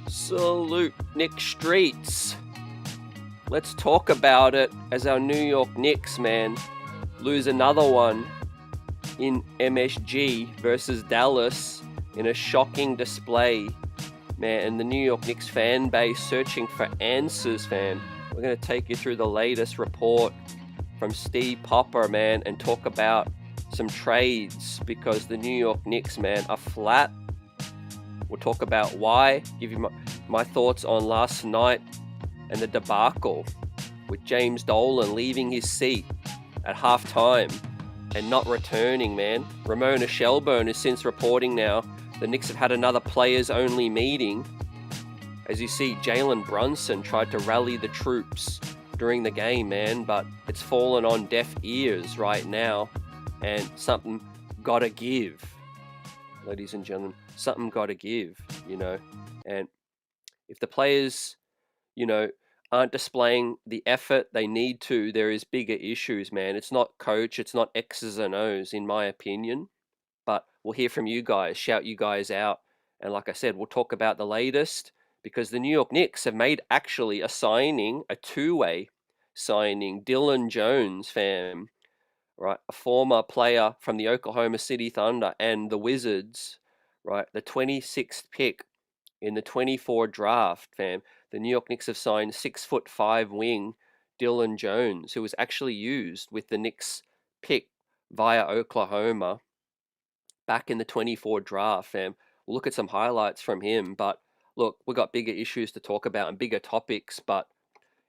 Salute Nick Streets. Let's talk about it as our New York Knicks, man, lose another one in MSG versus Dallas in a shocking display, man. And the New York Knicks fan base searching for answers, fam. We're going to take you through the latest report from Steve Popper, man, and talk about some trades because the New York Knicks, man, are flat. We'll talk about why, give you my thoughts on last night and the debacle with James Dolan leaving his seat at halftime and not returning, man. Ramona Shelburne is since reporting now the Knicks have had another players-only meeting. As you see, Jalen Brunson tried to rally the troops during the game, man, but it's fallen on deaf ears right now, and something gotta give, ladies and gentlemen. Something gotta give, and if the players, aren't displaying the effort they need to, there is bigger issues, man. It's not coach, it's not X's and O's, in my opinion. But we'll hear from you guys, shout you guys out. And like I said, we'll talk about the latest because the New York Knicks have made actually a signing, a two-way signing. Dylan Jones, fam, right? A former player from the Oklahoma City Thunder and the Wizards, right? The 26th pick in the 24 draft, fam. The New York Knicks have signed 6'5" wing Dylan Jones, who was actually used with the Knicks pick via Oklahoma back in the 24 draft, fam. We'll look at some highlights from him, but look, we've got bigger issues to talk about and bigger topics, but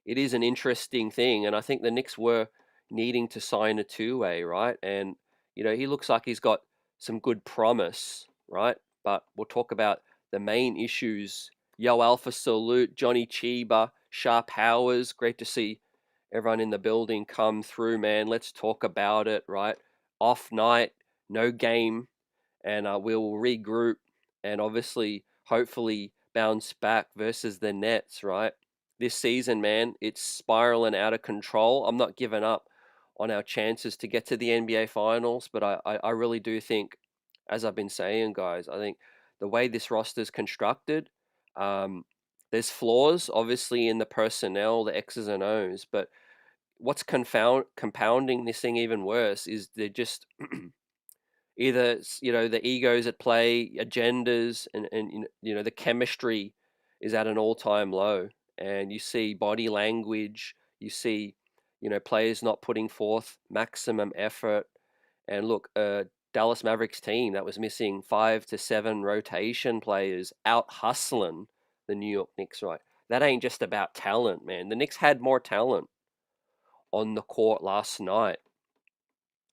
it is an interesting thing, and I think the Knicks were needing to sign a two-way, right? And, he looks like he's got some good promise, right? But we'll talk about the main issues. Yo Alpha salute, Johnny Chiba, Sharp Powers, great to see everyone in the building come through, man. Let's talk about it, right? Off night, no game, and we'll regroup and obviously, hopefully, bounce back versus the Nets, right? This season, man, it's spiraling out of control. I'm not giving up on our chances to get to the NBA Finals, but I really do think, as I've been saying, guys, I think the way this roster is constructed, there's flaws, obviously, in the personnel, the X's and O's, but what's compounding this thing even worse is they're just either the egos at play, agendas, and the chemistry is at an all-time low, and you see body language, you see players not putting forth maximum effort. And look, Dallas Mavericks team that was missing 5 to 7 rotation players out hustling the New York Knicks, right? That ain't just about talent, man. The Knicks had more talent on the court last night,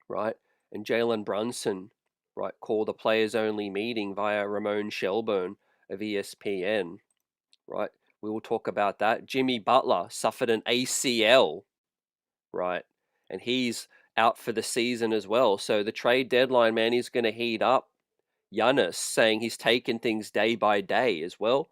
right? And Jalen Brunson, right, called a players-only meeting via Ramon Shelburne of ESPN, right? We will talk about that. Jimmy Butler suffered an ACL, right? And he's out for the season as well. So the trade deadline, man, is going to heat up. Giannis saying he's taking things day by day as well.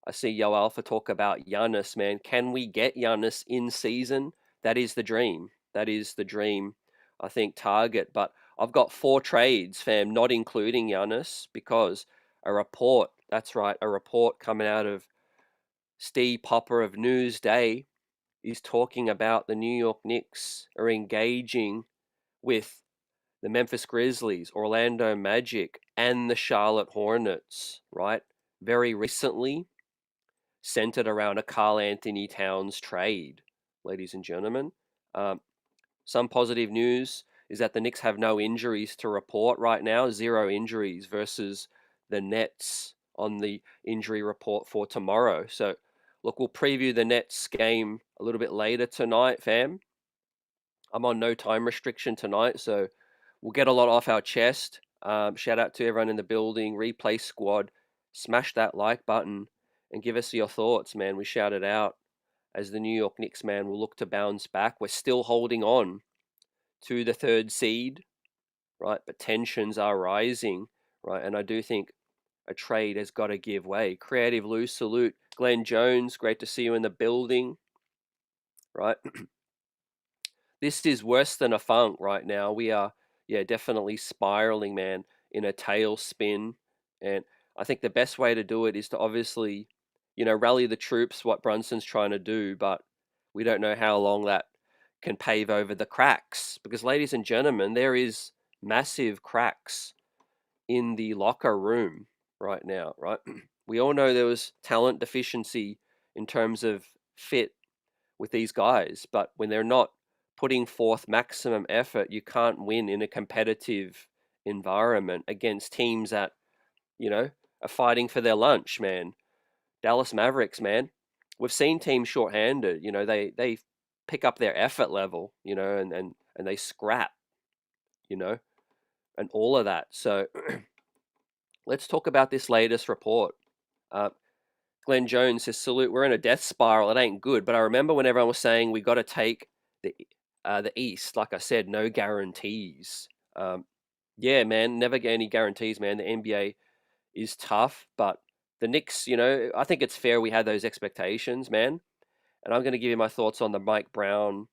I see Yo Alpha talk about Giannis, man. Can we get Giannis in season? That is the dream. That is the dream, I think, target. But I've got 4 trades, fam, not including Giannis, because a report, that's right, a report coming out of Steve Popper of Newsday is talking about the New York Knicks are engaging with the Memphis Grizzlies, Orlando Magic, and the Charlotte Hornets, right? Very recently, centered around a Karl Anthony Towns trade, ladies and gentlemen. Some positive news is that the Knicks have no injuries to report right now, 0 injuries versus the Nets on the injury report for tomorrow. So, look, we'll preview the Nets game a little bit later tonight, fam. I'm on no time restriction tonight, so we'll get a lot off our chest. Shout out to everyone in the building, replay squad. Smash that like button and give us your thoughts, man. We shout it out as the New York Knicks, man, will look to bounce back. We're still holding on to the 3rd seed, right? But tensions are rising, right? And I do think a trade has got to give way. Creative Lou, salute. Glenn Jones, great to see you in the building, right? This is worse than a funk right now. We are, definitely spiraling, man, in a tailspin. And I think the best way to do it is to obviously rally the troops, what Brunson's trying to do, but we don't know how long that can pave over the cracks. Because, ladies and gentlemen, there is massive cracks in the locker room right now, right? We all know there was talent deficiency in terms of fit with these guys, but when they're not putting forth maximum effort, you can't win in a competitive environment against teams that, are fighting for their lunch, man. Dallas Mavericks, man. We've seen teams shorthanded, they pick up their effort level, and they scrap, you know, and all of that. So let's talk about this latest report. Uh, Glenn Jones says, "Salute. We're in a death spiral. It ain't good." But I remember when everyone was saying we got to take the East. Like I said, no guarantees. Yeah, man, never get any guarantees, man. The NBA is tough, but the Knicks, I think it's fair we had those expectations, man. And I'm going to give you my thoughts on the Mike Brown,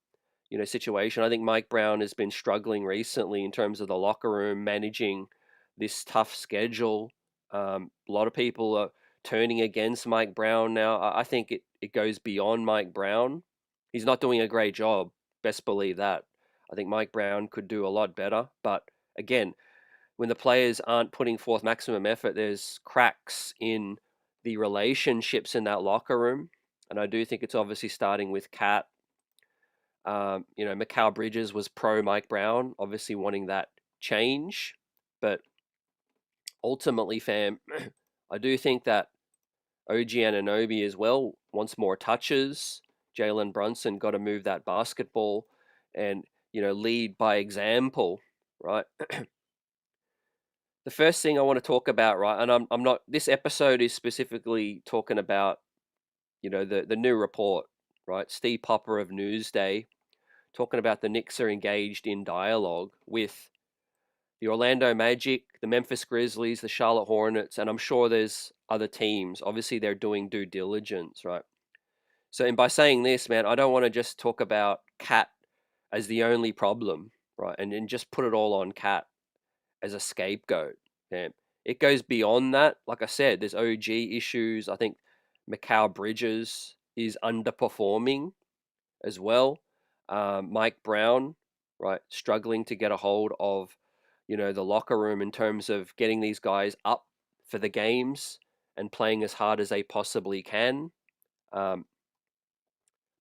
situation. I think Mike Brown has been struggling recently in terms of the locker room, managing this tough schedule. A lot of people are turning against Mike Brown now. I think it goes beyond Mike Brown. He's not doing a great job. Best believe that. I think Mike Brown could do a lot better. But again, when the players aren't putting forth maximum effort, there's cracks in the relationships in that locker room. And I do think it's obviously starting with Cat. Mikal Bridges was pro Mike Brown, obviously wanting that change. But ultimately, fam, I do think that OG Anunoby as well wants more touches. Jalen Brunson got to move that basketball and, lead by example, right? The first thing I want to talk about, right, and I'm not, this episode is specifically talking about, the new report, right? Steve Popper of Newsday talking about the Knicks are engaged in dialogue with the Orlando Magic, the Memphis Grizzlies, the Charlotte Hornets, and I'm sure there's other teams. Obviously, they're doing due diligence, right? So, and by saying this, man, I don't want to just talk about Cat as the only problem, right? And just put it all on Cat as a scapegoat. Man. It goes beyond that. Like I said, there's OG issues. I think Mikal Bridges is underperforming as well. Mike Brown, right, struggling to get a hold of, the locker room in terms of getting these guys up for the games and playing as hard as they possibly can. But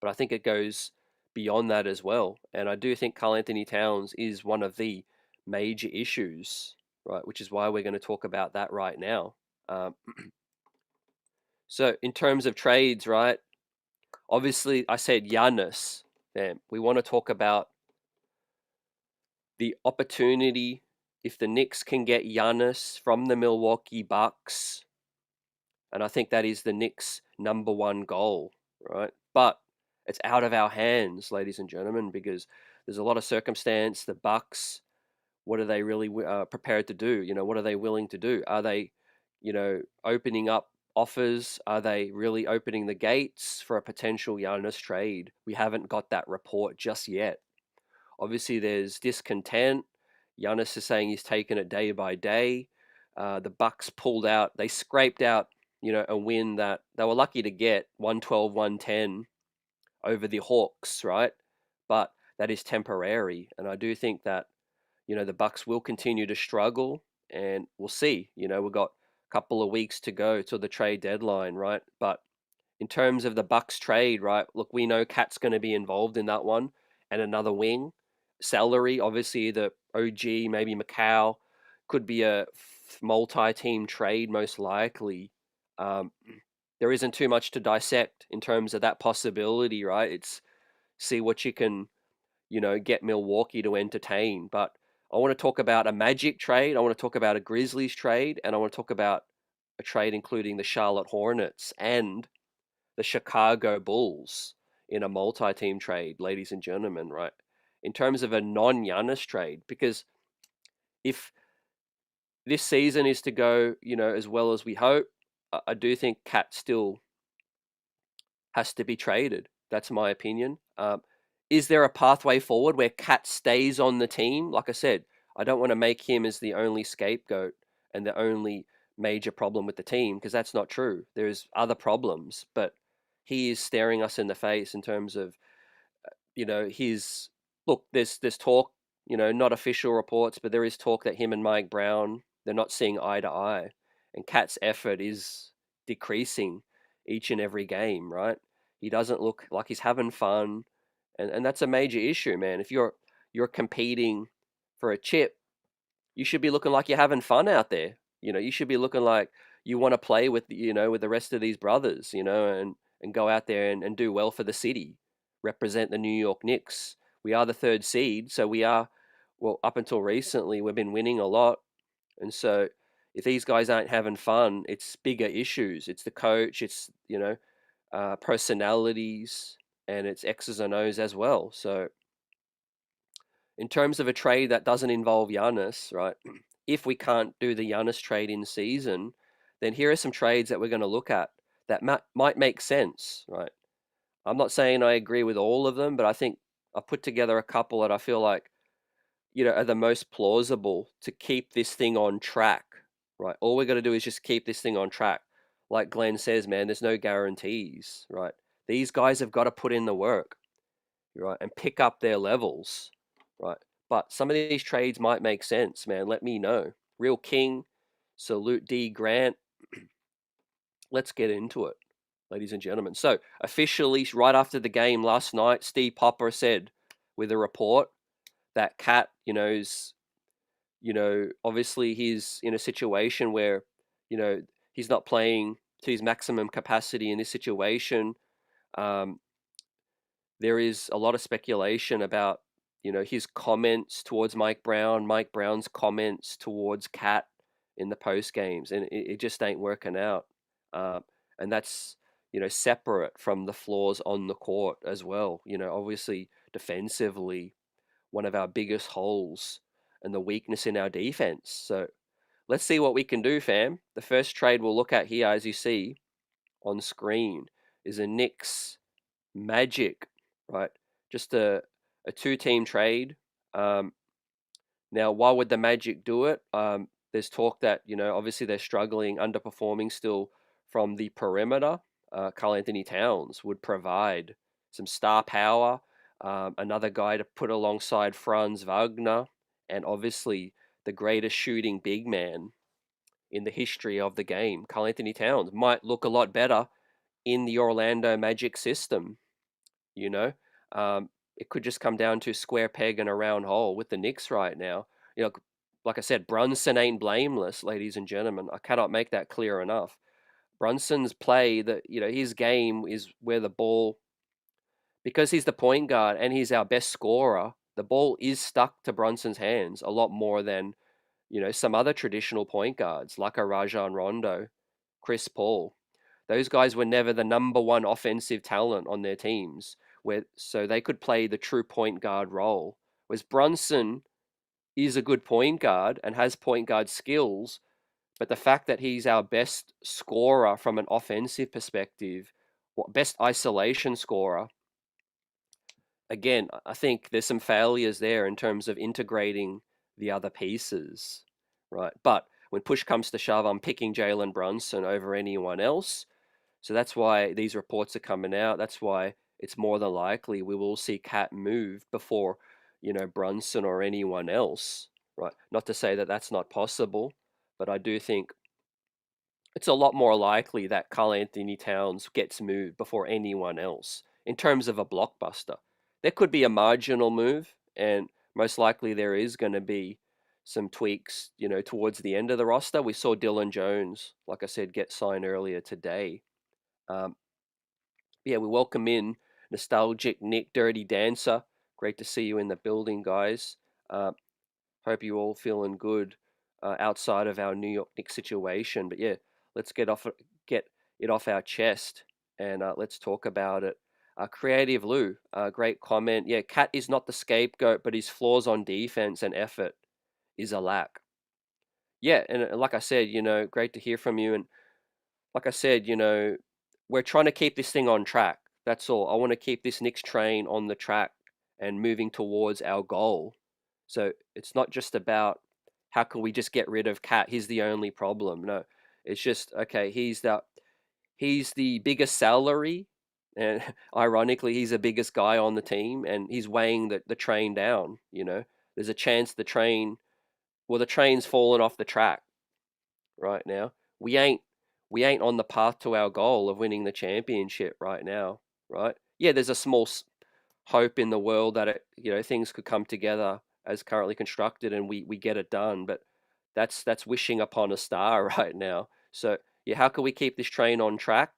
I think it goes beyond that as well. And I do think Karl Anthony Towns is one of the major issues, right, which is why we're going to talk about that right now. So in terms of trades, right, obviously I said Giannis. We want to talk about the opportunity if the Knicks can get Giannis from the Milwaukee Bucks. And I think that is the Knicks' number one goal, right? But it's out of our hands, ladies and gentlemen, because there's a lot of circumstance. The Bucks, what are they really prepared to do? What are they willing to do? Are they, opening up offers? Are they really opening the gates for a potential Giannis trade? We haven't got that report just yet. Obviously, there's discontent. Giannis is saying he's taken it day by day. The Bucks pulled out. They scraped out, a win that they were lucky to get, 112-110 over the Hawks, right? But that is temporary. And I do think that, the Bucks will continue to struggle, and we'll see. We've got a couple of weeks to go till the trade deadline, right? But in terms of the Bucks trade, right? Look, we know Cat's going to be involved in that one, and another wing. Salary, obviously, the OG, maybe Macau, could be a multi-team trade, most likely. There isn't too much to dissect in terms of that possibility, right? It's see what you can, get Milwaukee to entertain. But I want to talk about a Magic trade. I want to talk about a Grizzlies trade, and I want to talk about a trade including the Charlotte Hornets and the Chicago Bulls in a multi-team trade, ladies and gentlemen, right? In terms of a non-Giannis trade, because if this season is to go, as well as we hope, I do think Cat still has to be traded. That's my opinion. Is there a pathway forward where Cat stays on the team? Like I said, I don't want to make him as the only scapegoat and the only major problem with the team, because that's not true. There's other problems, but he is staring us in the face in terms of, his look. There's talk, not official reports, but there is talk that him and Mike Brown, they're not seeing eye to eye, and Cat's effort is decreasing each and every game. Right? He doesn't look like he's having fun, and that's a major issue, man. If you're competing for a chip, you should be looking like you're having fun out there. You should be looking like you want to play with, with the rest of these brothers, and go out there and do well for the city, represent the New York Knicks. We are the third seed, so we are, well, up until recently, we've been winning a lot. And so if these guys aren't having fun, it's bigger issues. It's the coach, it's, personalities, and it's X's and O's as well. So in terms of a trade that doesn't involve Giannis, right? If we can't do the Giannis trade in season, then here are some trades that we're going to look at that might make sense, right? I'm not saying I agree with all of them, but I think I've put together a couple that I feel like, are the most plausible to keep this thing on track, right? All we're going to do is just keep this thing on track. Like Glenn says, man, there's no guarantees, right? These guys have got to put in the work, right, and pick up their levels, right? But some of these trades might make sense, man. Let me know. Real King, Salute D Grant. Let's get into it, ladies and gentlemen. So officially, right after the game last night, Steve Popper said with a report that Cat, is, obviously he's in a situation where, he's not playing to his maximum capacity in this situation. There is a lot of speculation about, his comments towards Mike Brown, Mike Brown's comments towards Cat in the post games, and it just ain't working out. And that's, separate from the flaws on the court as well. Obviously defensively, one of our biggest holes and the weakness in our defense. So let's see what we can do, fam. The first trade we'll look at here, as you see on screen, is a Knicks Magic, right? Just a two-team trade. Now, why would the Magic do it? There's talk that, obviously they're struggling, underperforming still from the perimeter. Karl Anthony Towns would provide some star power, another guy to put alongside Franz Wagner, and obviously the greatest shooting big man in the history of the game. Karl Anthony Towns might look a lot better in the Orlando Magic system, you know. It could just come down to square peg and a round hole with the Knicks right now. Like I said, Brunson ain't blameless, ladies and gentlemen. I cannot make that clear enough. Brunson's play, his game is where the ball, because he's the point guard and he's our best scorer, the ball is stuck to Brunson's hands a lot more than, some other traditional point guards like a Rajon Rondo, Chris Paul. Those guys were never the number one offensive talent on their teams, so they could play the true point guard role. Whereas Brunson is a good point guard and has point guard skills, but the fact that he's our best scorer from an offensive perspective, best isolation scorer, again, I think there's some failures there in terms of integrating the other pieces, right? But when push comes to shove, I'm picking Jalen Brunson over anyone else. So that's why these reports are coming out. That's why it's more than likely we will see Cat move before, Brunson or anyone else, right? Not to say that that's not possible, but I do think it's a lot more likely that Karl Anthony Towns gets moved before anyone else in terms of a blockbuster. There could be a marginal move, and most likely there is going to be some tweaks, towards the end of the roster. We saw Dylan Jones, like I said, get signed earlier today. Yeah, we welcome in Nostalgic Nick, Dirty Dancer. Great to see you in the building, guys. Hope you all feeling good outside of our New York Knicks situation. But yeah, let's get it off our chest and let's talk about it. Creative Lou, great comment. Yeah, Cat is not the scapegoat, but his flaws on defense and effort is a lack. Yeah, and like I said, great to hear from you. And like I said, we're trying to keep this thing on track. That's all. I want to keep this Knicks train on the track and moving towards our goal. So it's not just about how can we just get rid of Cat. He's the only problem. No, It's just okay. He's the biggest salary, and ironically, he's the biggest guy on the team, and he's weighing the train down. There's a chance the train's fallen off the track right now. We ain't we ain't on the path to our goal of winning the championship right now, right? Yeah, there's a small hope in the world that things could come together as currently constructed and we get it done, but that's wishing upon a star right now. So yeah, how can we keep this train on track?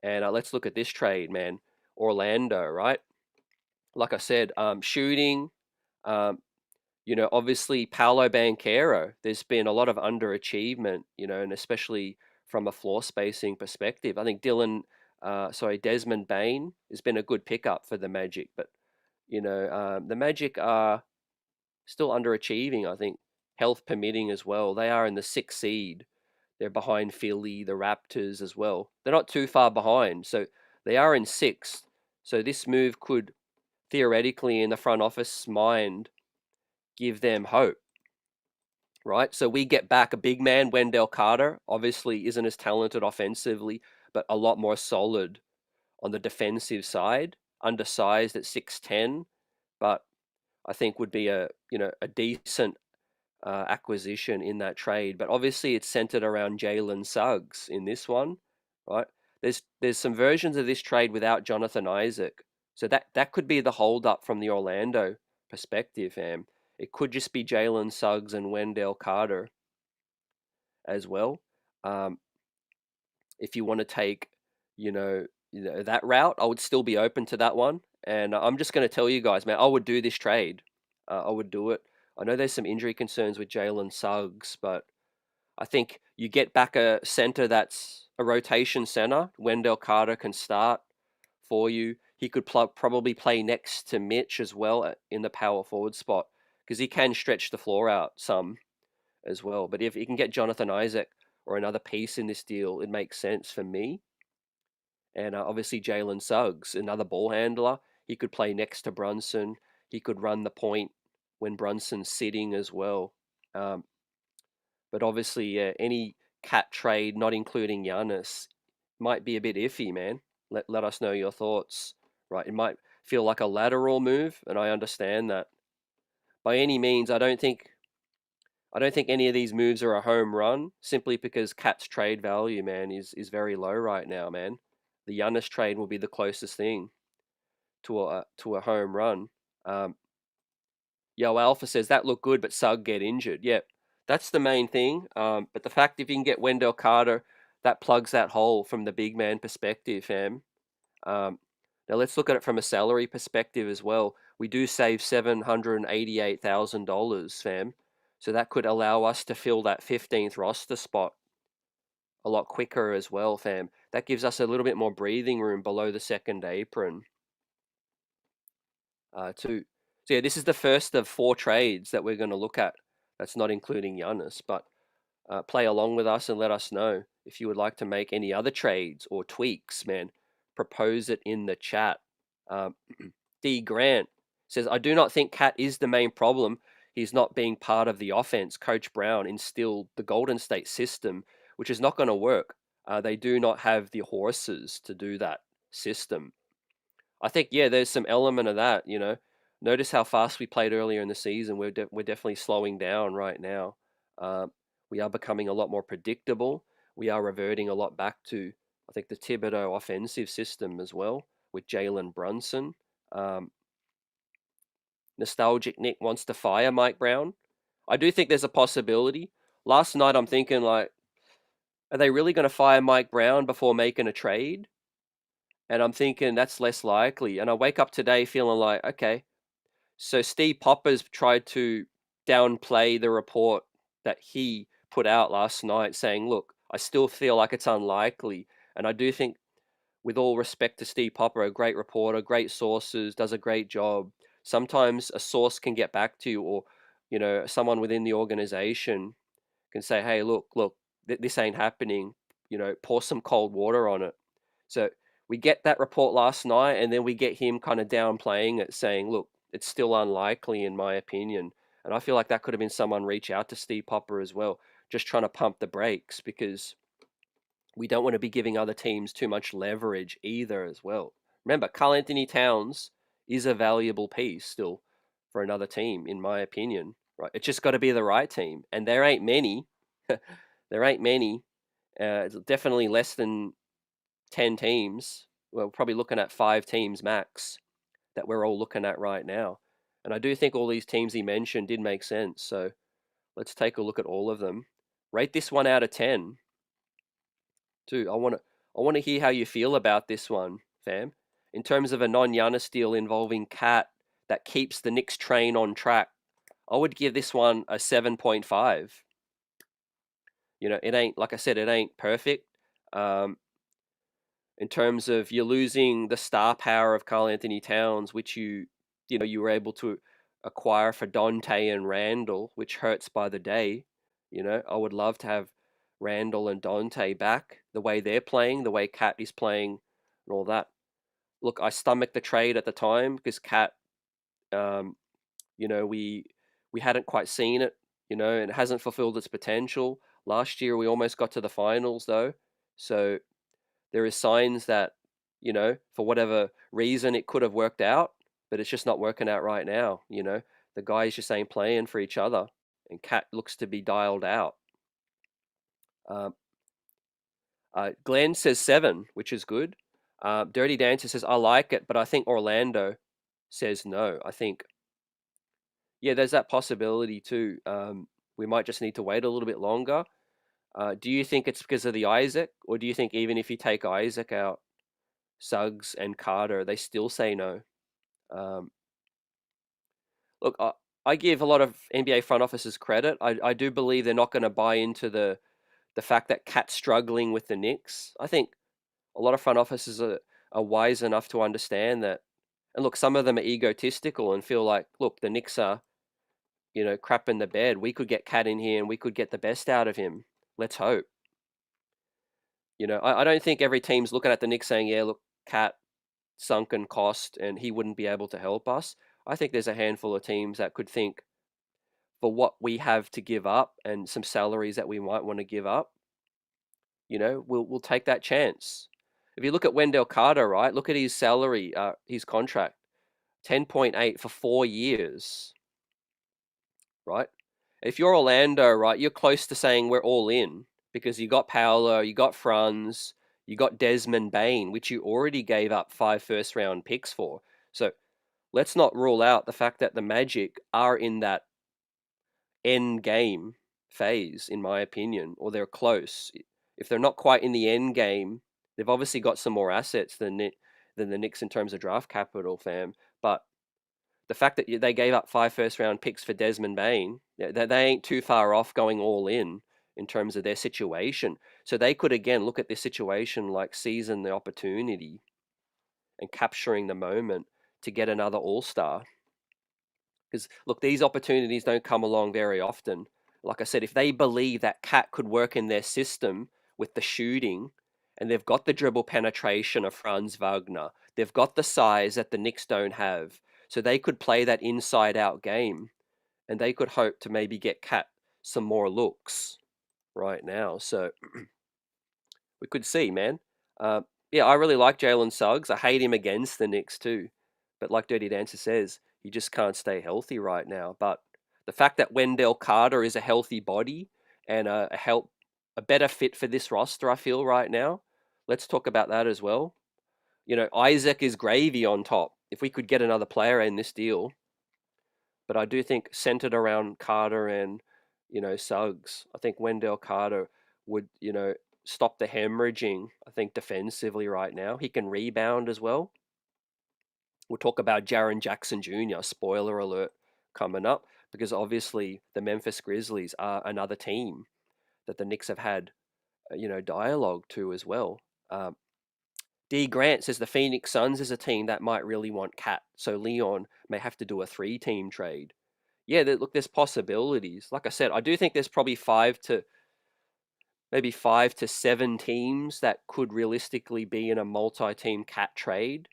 And let's look at this trade, man. Orlando, right? Like I said, shooting, um, obviously Paolo Banchero, there's been a lot of underachievement, and especially from a floor spacing perspective. I think Desmond Bain has been a good pickup for the Magic, but the Magic are still underachieving, I think, health permitting as well. They are in the 6th seed. They're behind Philly, the Raptors as well. They're not too far behind, so they are in 6th. So this move could theoretically, in the front office mind, give them hope, right? So we get back a big man, Wendell Carter. Obviously, isn't as talented offensively, but a lot more solid on the defensive side. Undersized at 6'10", but I think would be a decent acquisition in that trade. But obviously, it's centered around Jalen Suggs in this one, right? There's some versions of this trade without Jonathan Isaac, so that could be the holdup from the Orlando perspective, fam. It could just be Jalen Suggs and Wendell Carter as well. If you want to take, that route, I would still be open to that one. And I'm just going to tell you guys, man, I would do this trade. I would do it. I know there's some injury concerns with Jalen Suggs, but I think you get back a center that's a rotation center. Wendell Carter can start for you. He could probably play next to Mitch as well in the power forward spot because he can stretch the floor out some as well. But if you can get Jonathan Isaac or another piece in this deal, it makes sense for me. And obviously Jalen Suggs, another ball handler. He could play next to Brunson. He could run the point when Brunson's sitting as well. But obviously, any cat trade, not including Giannis, might be a bit iffy, man. Let us know your thoughts. Right, it might feel like a lateral move, and I understand that. By any means, I don't think any of these moves are a home run, simply because Cat's trade value, man, is very low right now, man. The Giannis trade will be the closest thing to a home run. Yo Alpha says that looked good, but Sugg get injured. Yep, that's the main thing. But the fact if you can get Wendell Carter, that plugs that hole from the big man perspective, fam. Now let's look at it from a salary perspective as well. We do save $788,000, fam. So that could allow us to fill that 15th roster spot a lot quicker as well, fam. That gives us a little bit more breathing room below the second apron. So yeah, this is the first of 4 trades that we're going to look at. That's not including Giannis, but play along with us and let us know if you would like to make any other trades or tweaks, man. Propose it in the chat. D. Grant says, I do not think Cat is the main problem. He's not being part of the offense. Coach Brown instilled the Golden State system, which is not going to work. They do not have the horses to do that system. I think, yeah, there's some element of that, Notice how fast we played earlier in the season. We're definitely slowing down right now. We are becoming a lot more predictable. We are reverting a lot back to, I think, the Thibodeau offensive system as well with Jalen Brunson. Nostalgic Nick wants to fire Mike Brown. I do think there's a possibility. Last night I'm thinking, like, are they really going to fire Mike Brown before making a trade? And I'm thinking that's less likely. And I wake up today feeling like, okay, so Steve Popper's tried to downplay the report that he put out last night saying, look, I still feel like it's unlikely. And I do think, with all respect to Steve Popper, a great reporter, great sources, does a great job. Sometimes a source can get back to you, or, someone within the organization can say, hey, look, this ain't happening. Pour some cold water on it. So we get that report last night, and then we get him kind of downplaying it, saying, look, it's still unlikely in my opinion. And I feel like that could have been someone reach out to Steve Popper as well. just trying to pump the brakes because we don't want to be giving other teams too much leverage either as well. Remember, Karl Anthony Towns is a valuable piece still for another team, in my opinion. Right? It's just got to be the right team, and there ain't many. There ain't many. It's definitely less than 10 teams. We're probably looking at 5 teams max that we're all looking at right now. And I do think all these teams he mentioned did make sense. So let's take a look at all of them. Rate this one out of 10. Too. I want to hear how you feel about this one, fam. In terms of a non-Giannis deal involving Cat that keeps the Knicks train on track, I would give this one a 7.5. It ain't, like I said, it ain't perfect. In terms of you're losing the star power of Karl Anthony Towns, which you were able to acquire for Dante and Randall, which hurts by the day. I would love to have Randall and Dante back the way they're playing, the way Cat is playing, and all that. Look, I stomached the trade at the time because Cat, we hadn't quite seen it, and it hasn't fulfilled its potential. Last year we almost got to the finals though, so there is signs that, for whatever reason it could have worked out, but it's just not working out right now. The guys just ain't playing for each other, and Cat looks to be dialed out. Glenn says 7, which is good. Dirty Dancer says, I like it, but I think Orlando says no. I think, yeah, there's that possibility too. We might just need to wait a little bit longer. Do you think it's because of the Isaac, or do you think even if you take Isaac out, Suggs and Carter, they still say no? Look, I give a lot of NBA front offices credit. I do believe they're not going to buy into the fact that Cat's struggling with the Knicks. I think a lot of front offices are wise enough to understand that. And look, some of them are egotistical and feel like, look, the Knicks are, crap in the bed. We could get Cat in here and we could get the best out of him. Let's hope. I don't think every team's looking at the Knicks saying, yeah, look, Cat, sunken cost, and he wouldn't be able to help us. I think there's a handful of teams that could think, for what we have to give up and some salaries that we might want to give up, we'll take that chance. If you look at Wendell Carter, right, look at his salary, his contract, 10.8 for 4 years, right? If you're Orlando, right, you're close to saying we're all in because you got Paolo, you got Franz, you got Desmond Bain, which you already gave up 5 first-round picks for. So let's not rule out the fact that the Magic are in that end game phase, in my opinion, or they're close. If they're not quite in the end game, they've obviously got some more assets than the Knicks in terms of draft capital, fam. But the fact that they gave up 5 first-round picks for Desmond Bain, they ain't too far off going all in terms of their situation. So they could, again, look at this situation like seizing the opportunity and capturing the moment to get another all-star. Because, look, these opportunities don't come along very often. Like I said, if they believe that Cat could work in their system with the shooting, and they've got the dribble penetration of Franz Wagner, they've got the size that the Knicks don't have, so they could play that inside-out game, and they could hope to maybe get Cat some more looks right now. So we could see, man. Yeah, I really like Jalen Suggs. I hate him against the Knicks too. But like Dirty Dancer says, he just can't stay healthy right now. But the fact that Wendell Carter is a healthy body and a better fit for this roster, I feel right now. Let's talk about that as well. Isaac is gravy on top. If we could get another player in this deal, but I do think centered around Carter and Suggs, I think Wendell Carter would stop the hemorrhaging. I think defensively right now he can rebound as well. We'll talk about Jaren Jackson Jr. Spoiler alert coming up, because obviously the Memphis Grizzlies are another team that the Knicks have had dialogue to as well. D. Grant says the Phoenix Suns is a team that might really want Cat, so Leon may have to do a 3-team trade. Yeah, look, there's possibilities. Like I said, I do think there's probably 5 to 7 teams that could realistically be in a multi-team Cat trade.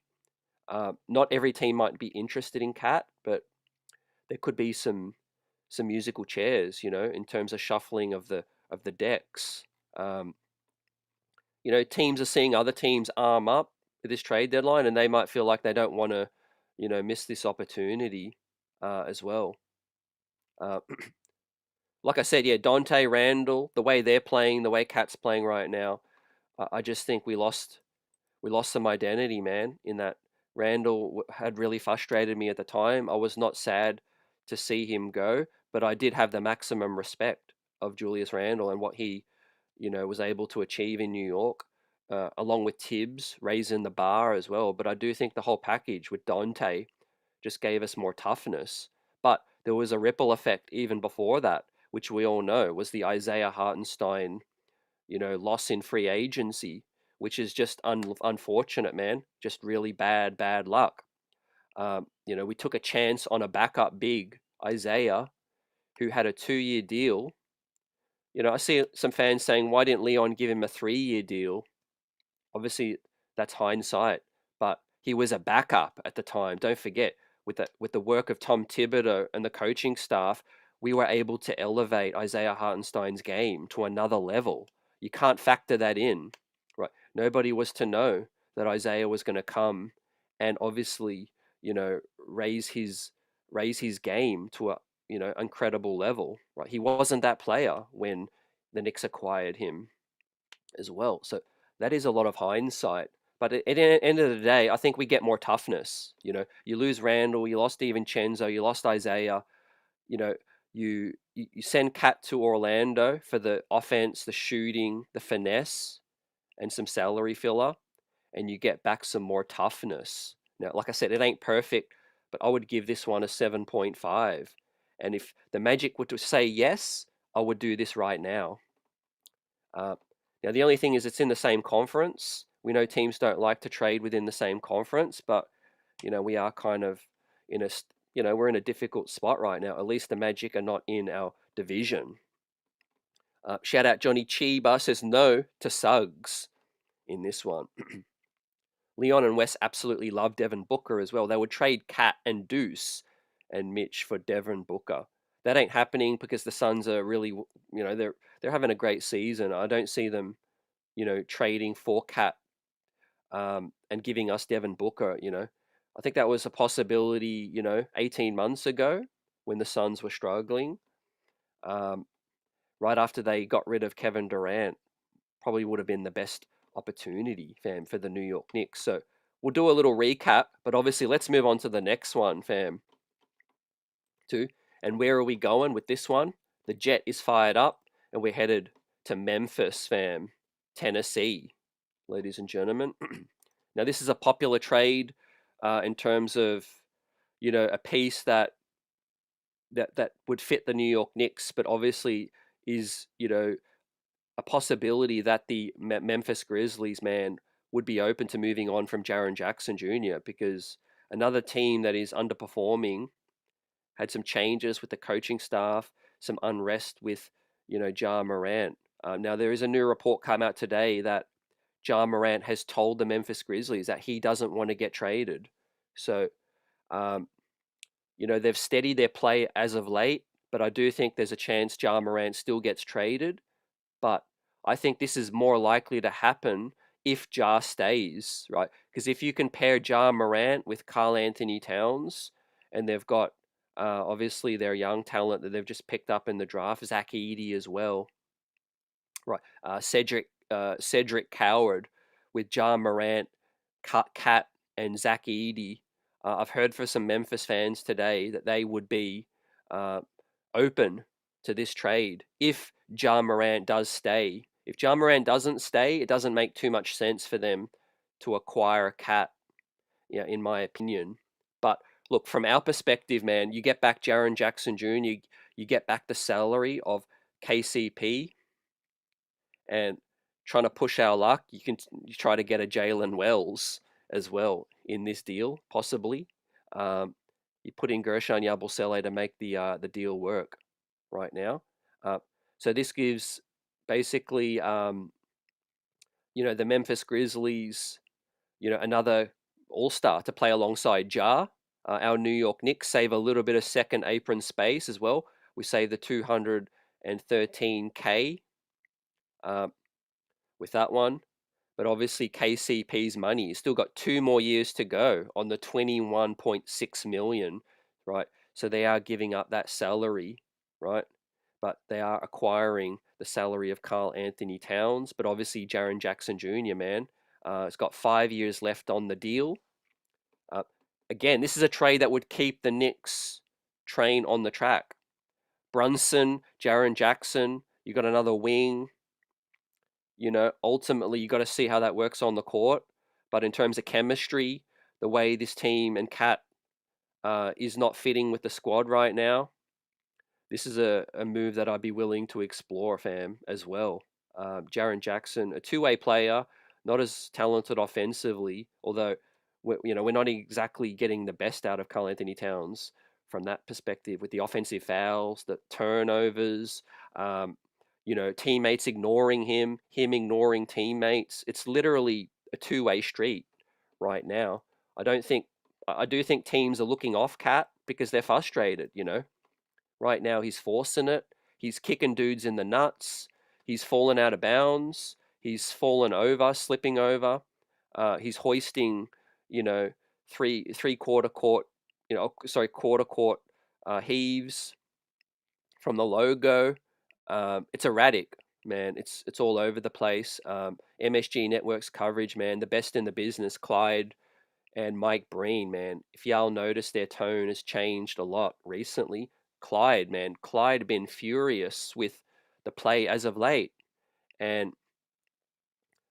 Not every team might be interested in Cat, but there could be some musical chairs, in terms of shuffling of the of the decks. Um, teams are seeing other teams arm up at this trade deadline, and they might feel like they don't want to, miss this opportunity as well. Uh, like I said, yeah, Dante, Randall, the way they're playing, the way Cat's playing right now, I just think we lost some identity, man. In that, Randall had really frustrated me at the time. I was not sad to see him go, but I did have the maximum respect of Julius Randall and what he, was able to achieve in New York, along with Tibbs raising the bar as well. But I do think the whole package with Dante just gave us more toughness. But there was a ripple effect even before that, which we all know was the Isaiah Hartenstein, loss in free agency, which is just unfortunate, man. Just really bad luck. We took a chance on a backup big, Isaiah, who had a 2-year deal. I see some fans saying, why didn't Leon give him a 3-year deal? Obviously, that's hindsight, but he was a backup at the time. Don't forget, with the work of Tom Thibodeau and the coaching staff, we were able to elevate Isaiah Hartenstein's game to another level. You can't factor that in, right? Nobody was to know that Isaiah was going to come and obviously, raise his game to a incredible level, right? He wasn't that player when the Knicks acquired him as well. So that is a lot of hindsight. But at the end of the day, I think we get more toughness. You lose Randall, you lost DiVincenzo, you lost Isaiah. You know, you send Cat to Orlando for the offense, the shooting, the finesse, and some salary filler, and you get back some more toughness. Now, like I said, it ain't perfect, but I would give this one a 7.5. And if the Magic were to say yes, I would do this right now. Now, the only thing is it's in the same conference. We know teams don't like to trade within the same conference, but, we are kind of in a, we're in a difficult spot right now. At least the Magic are not in our division. Shout out Johnny Chiba says no to Suggs in this one. Leon and Wes absolutely love Devin Booker as well. They would trade Cat and Deuce and Mitch for Devin Booker. That ain't happening because the Suns are really, they're having a great season. I don't see them, trading for Cat and giving us Devin Booker. I think that was a possibility, 18 months ago when the Suns were struggling. Right after they got rid of Kevin Durant, probably would have been the best opportunity, fam, for the New York Knicks. So we'll do a little recap, but obviously let's move on to the next one, fam. And where are we going with this one? The jet is fired up, and we're headed to Memphis, fam, Tennessee, ladies and gentlemen. Now, this is a popular trade in terms of, a piece that would fit the New York Knicks, but obviously is, a possibility that the Memphis Grizzlies, man, would be open to moving on from Jaren Jackson Jr. because another team that is underperforming had some changes with the coaching staff, some unrest with, Ja Morant. Now, there is a new report come out today that Ja Morant has told the Memphis Grizzlies that he doesn't want to get traded. So, they've steadied their play as of late, but I do think there's a chance Ja Morant still gets traded. But I think this is more likely to happen if Ja stays, right? Because if you compare Ja Morant with Karl Anthony Towns, and they've got obviously their young talent that they've just picked up in the draft, Zach Edey as well, right? Cedric Coward with Ja Morant, Cat, and Zach Edey. I've heard for some Memphis fans today that they would be open to this trade if Ja Morant does stay. If Ja Morant doesn't stay, it doesn't make too much sense for them to acquire a Cat, in my opinion. But look, from our perspective, man, you get back Jaren Jackson Jr., you get back the salary of KCP, and trying to push our luck, you try to get a Jalen Wells as well in this deal, possibly. You put in Gershon Yabusele to make the deal work right now. So this gives basically, the Memphis Grizzlies, another all-star to play alongside Ja. Our New York Knicks save a little bit of second apron space as well. We save the $213K with that one. But obviously KCP's money, he's still got 2 more years to go on the 21.6 million, right? So they are giving up that salary, right? But they are acquiring the salary of Karl Anthony Towns. But obviously Jaren Jackson Jr., man, it's got 5 years left on the deal. Uh, Again, this is a trade that would keep the Knicks train on the track. Brunson, Jaren Jackson, you got another wing. Ultimately, you got to see how that works on the court. But in terms of chemistry, the way this team and Cat is not fitting with the squad right now, this is a move that I'd be willing to explore, fam, as well. Jaren Jackson, a two-way player, not as talented offensively, although we're not exactly getting the best out of Karl Anthony Towns from that perspective with the offensive fouls, the turnovers, teammates ignoring him ignoring teammates. It's literally a two-way street right now. I do think teams are looking off Cat because they're frustrated. Right now he's forcing it. He's kicking dudes in the nuts. He's fallen out of bounds. He's fallen over, slipping over. He's hoisting, quarter court heaves from the logo. It's erratic, man. It's all over the place. MSG Network's coverage, man, the best in the business. Clyde and Mike Breen, man. If y'all notice, their tone has changed a lot recently. Clyde, man, Clyde been furious with the play as of late, and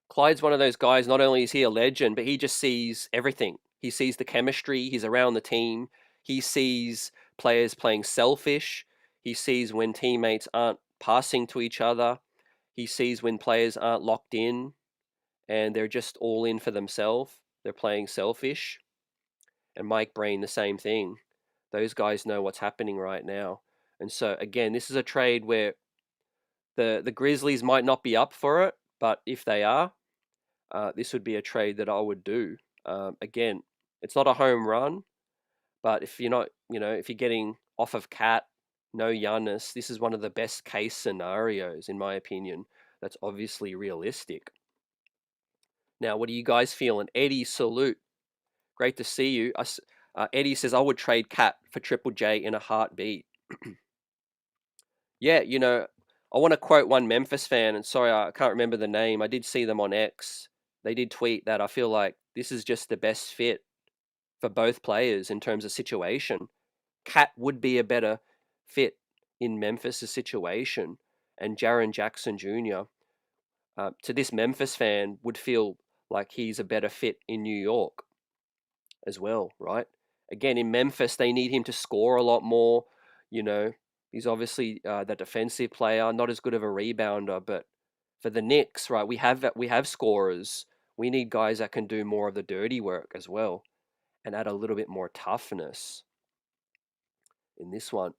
Clyde's one of those guys. Not only is he a legend, but he just sees everything. He sees the chemistry. He's around the team. He sees players playing selfish. He sees when teammates aren't passing to each other. He sees when players aren't locked in and they're just all in for themselves. They're playing selfish. And Mike Breen, the same thing. Those guys know what's happening right now. And so, again, this is a trade where the Grizzlies might not be up for it, but if they are, this would be a trade that I would do. Again, it's not a home run, but if you're not, if you're getting off of Cat, no Giannis, this is one of the best case scenarios, in my opinion. That's obviously realistic. Now, what are you guys feeling? Eddie, salute. Great to see you. Eddie says, I would trade Cat for Triple J in a heartbeat. Yeah, I want to quote one Memphis fan, and sorry, I can't remember the name. I did see them on X. They did tweet that I feel like this is just the best fit for both players in terms of situation. Cat would be a better fit in Memphis' situation, and Jaren Jackson Jr., to this Memphis fan, would feel like he's a better fit in New York as well, right? Again, in Memphis, they need him to score a lot more. He's obviously the defensive player, not as good of a rebounder, but for the Knicks, right, we have scorers. We need guys that can do more of the dirty work as well and add a little bit more toughness in this one.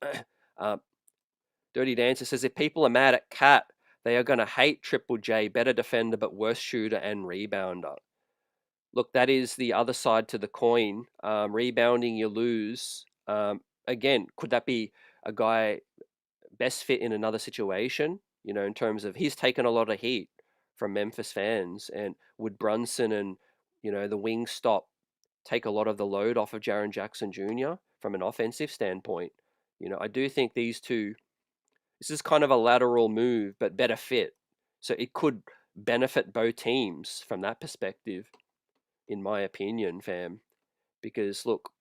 Dirty Dancer says, if people are mad at Cat, they are going to hate Triple J, better defender but worse shooter and rebounder. Look, that is the other side to the coin. Rebounding, you lose. Again, could that be a guy best fit in another situation? In terms of he's taken a lot of heat from Memphis fans, and would Brunson and the wing stop take a lot of the load off of Jaren Jackson Jr. from an offensive standpoint? I do think these two. This is kind of a lateral move, but better fit. So it could benefit both teams from that perspective, in my opinion, fam. Because look,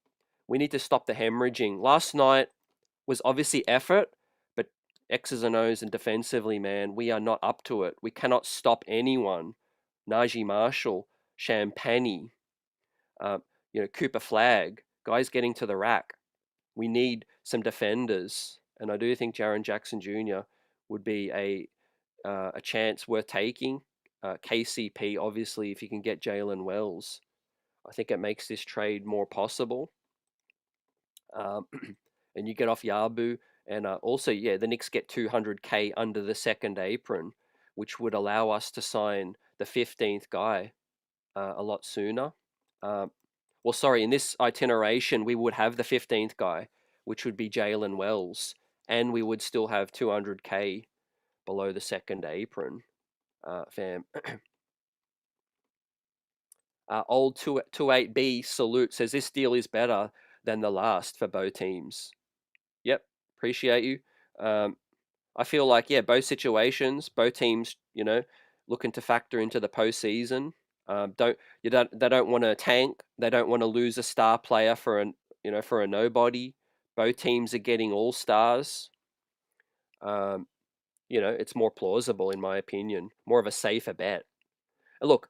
we need to stop the hemorrhaging. Last night was obviously effort, but X's and O's and defensively, man, we are not up to it. We cannot stop anyone. Najee Marshall, Champagny, Cooper Flag, guys getting to the rack. We need some defenders, and I do think Jaren Jackson Jr. would be a chance worth taking. KCP, obviously, if you can get Jalen Wells, I think it makes this trade more possible. And you get off Yabu, and also, yeah, the Knicks get 200K under the second apron, which would allow us to sign the 15th guy a lot sooner. Well, sorry, in this itineration, we would have the 15th guy, which would be Jalen Wells, and we would still have 200K below the second apron. fam. Old 28B salute says this deal is better than the last for both teams. Yep, appreciate you. I feel like, yeah, both situations, both teams, looking to factor into the postseason. They don't want to tank. They don't want to lose a star player for a nobody. Both teams are getting all stars. It's more plausible in my opinion, more of a safer bet. And look,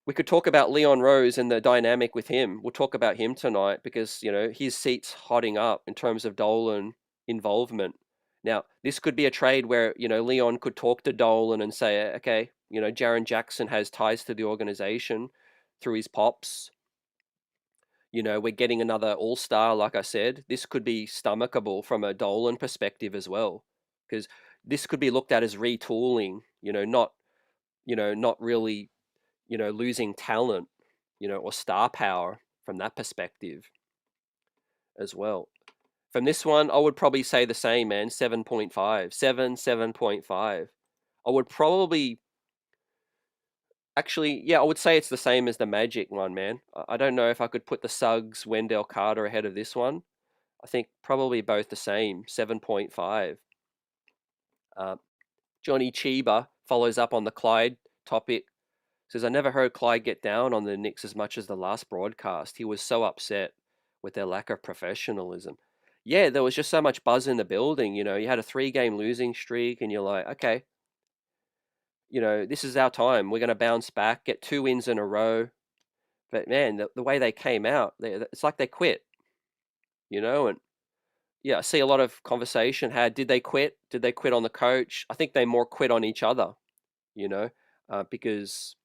we could talk about Leon Rose and the dynamic with him. We'll talk about him tonight because, his seat's hotting up in terms of Dolan involvement. Now, this could be a trade where, Leon could talk to Dolan and say, okay, Jaren Jackson has ties to the organization through his pops. We're getting another all-star, like I said. This could be stomachable from a Dolan perspective as well, because this could be looked at as retooling, not really, losing talent, or star power from that perspective as well. From this one, I would probably say the same, man. 7.5. 7.5. I would probably actually, yeah, I would say it's the same as the Magic one, man. I don't know if I could put the Suggs, Wendell Carter ahead of this one. I think probably both the same, 7.5. Johnny Chiba follows up on the Clyde topic. Says, I never heard Clyde get down on the Knicks as much as the last broadcast. He was so upset with their lack of professionalism. Yeah, there was just so much buzz in the building. You had a 3-game losing streak, and you're like, okay, this is our time. We're going to bounce back, get 2 wins in a row. But man, the way they came out, it's like they quit, and yeah, I see a lot of conversation had, did they quit? Did they quit on the coach? I think they more quit on each other, because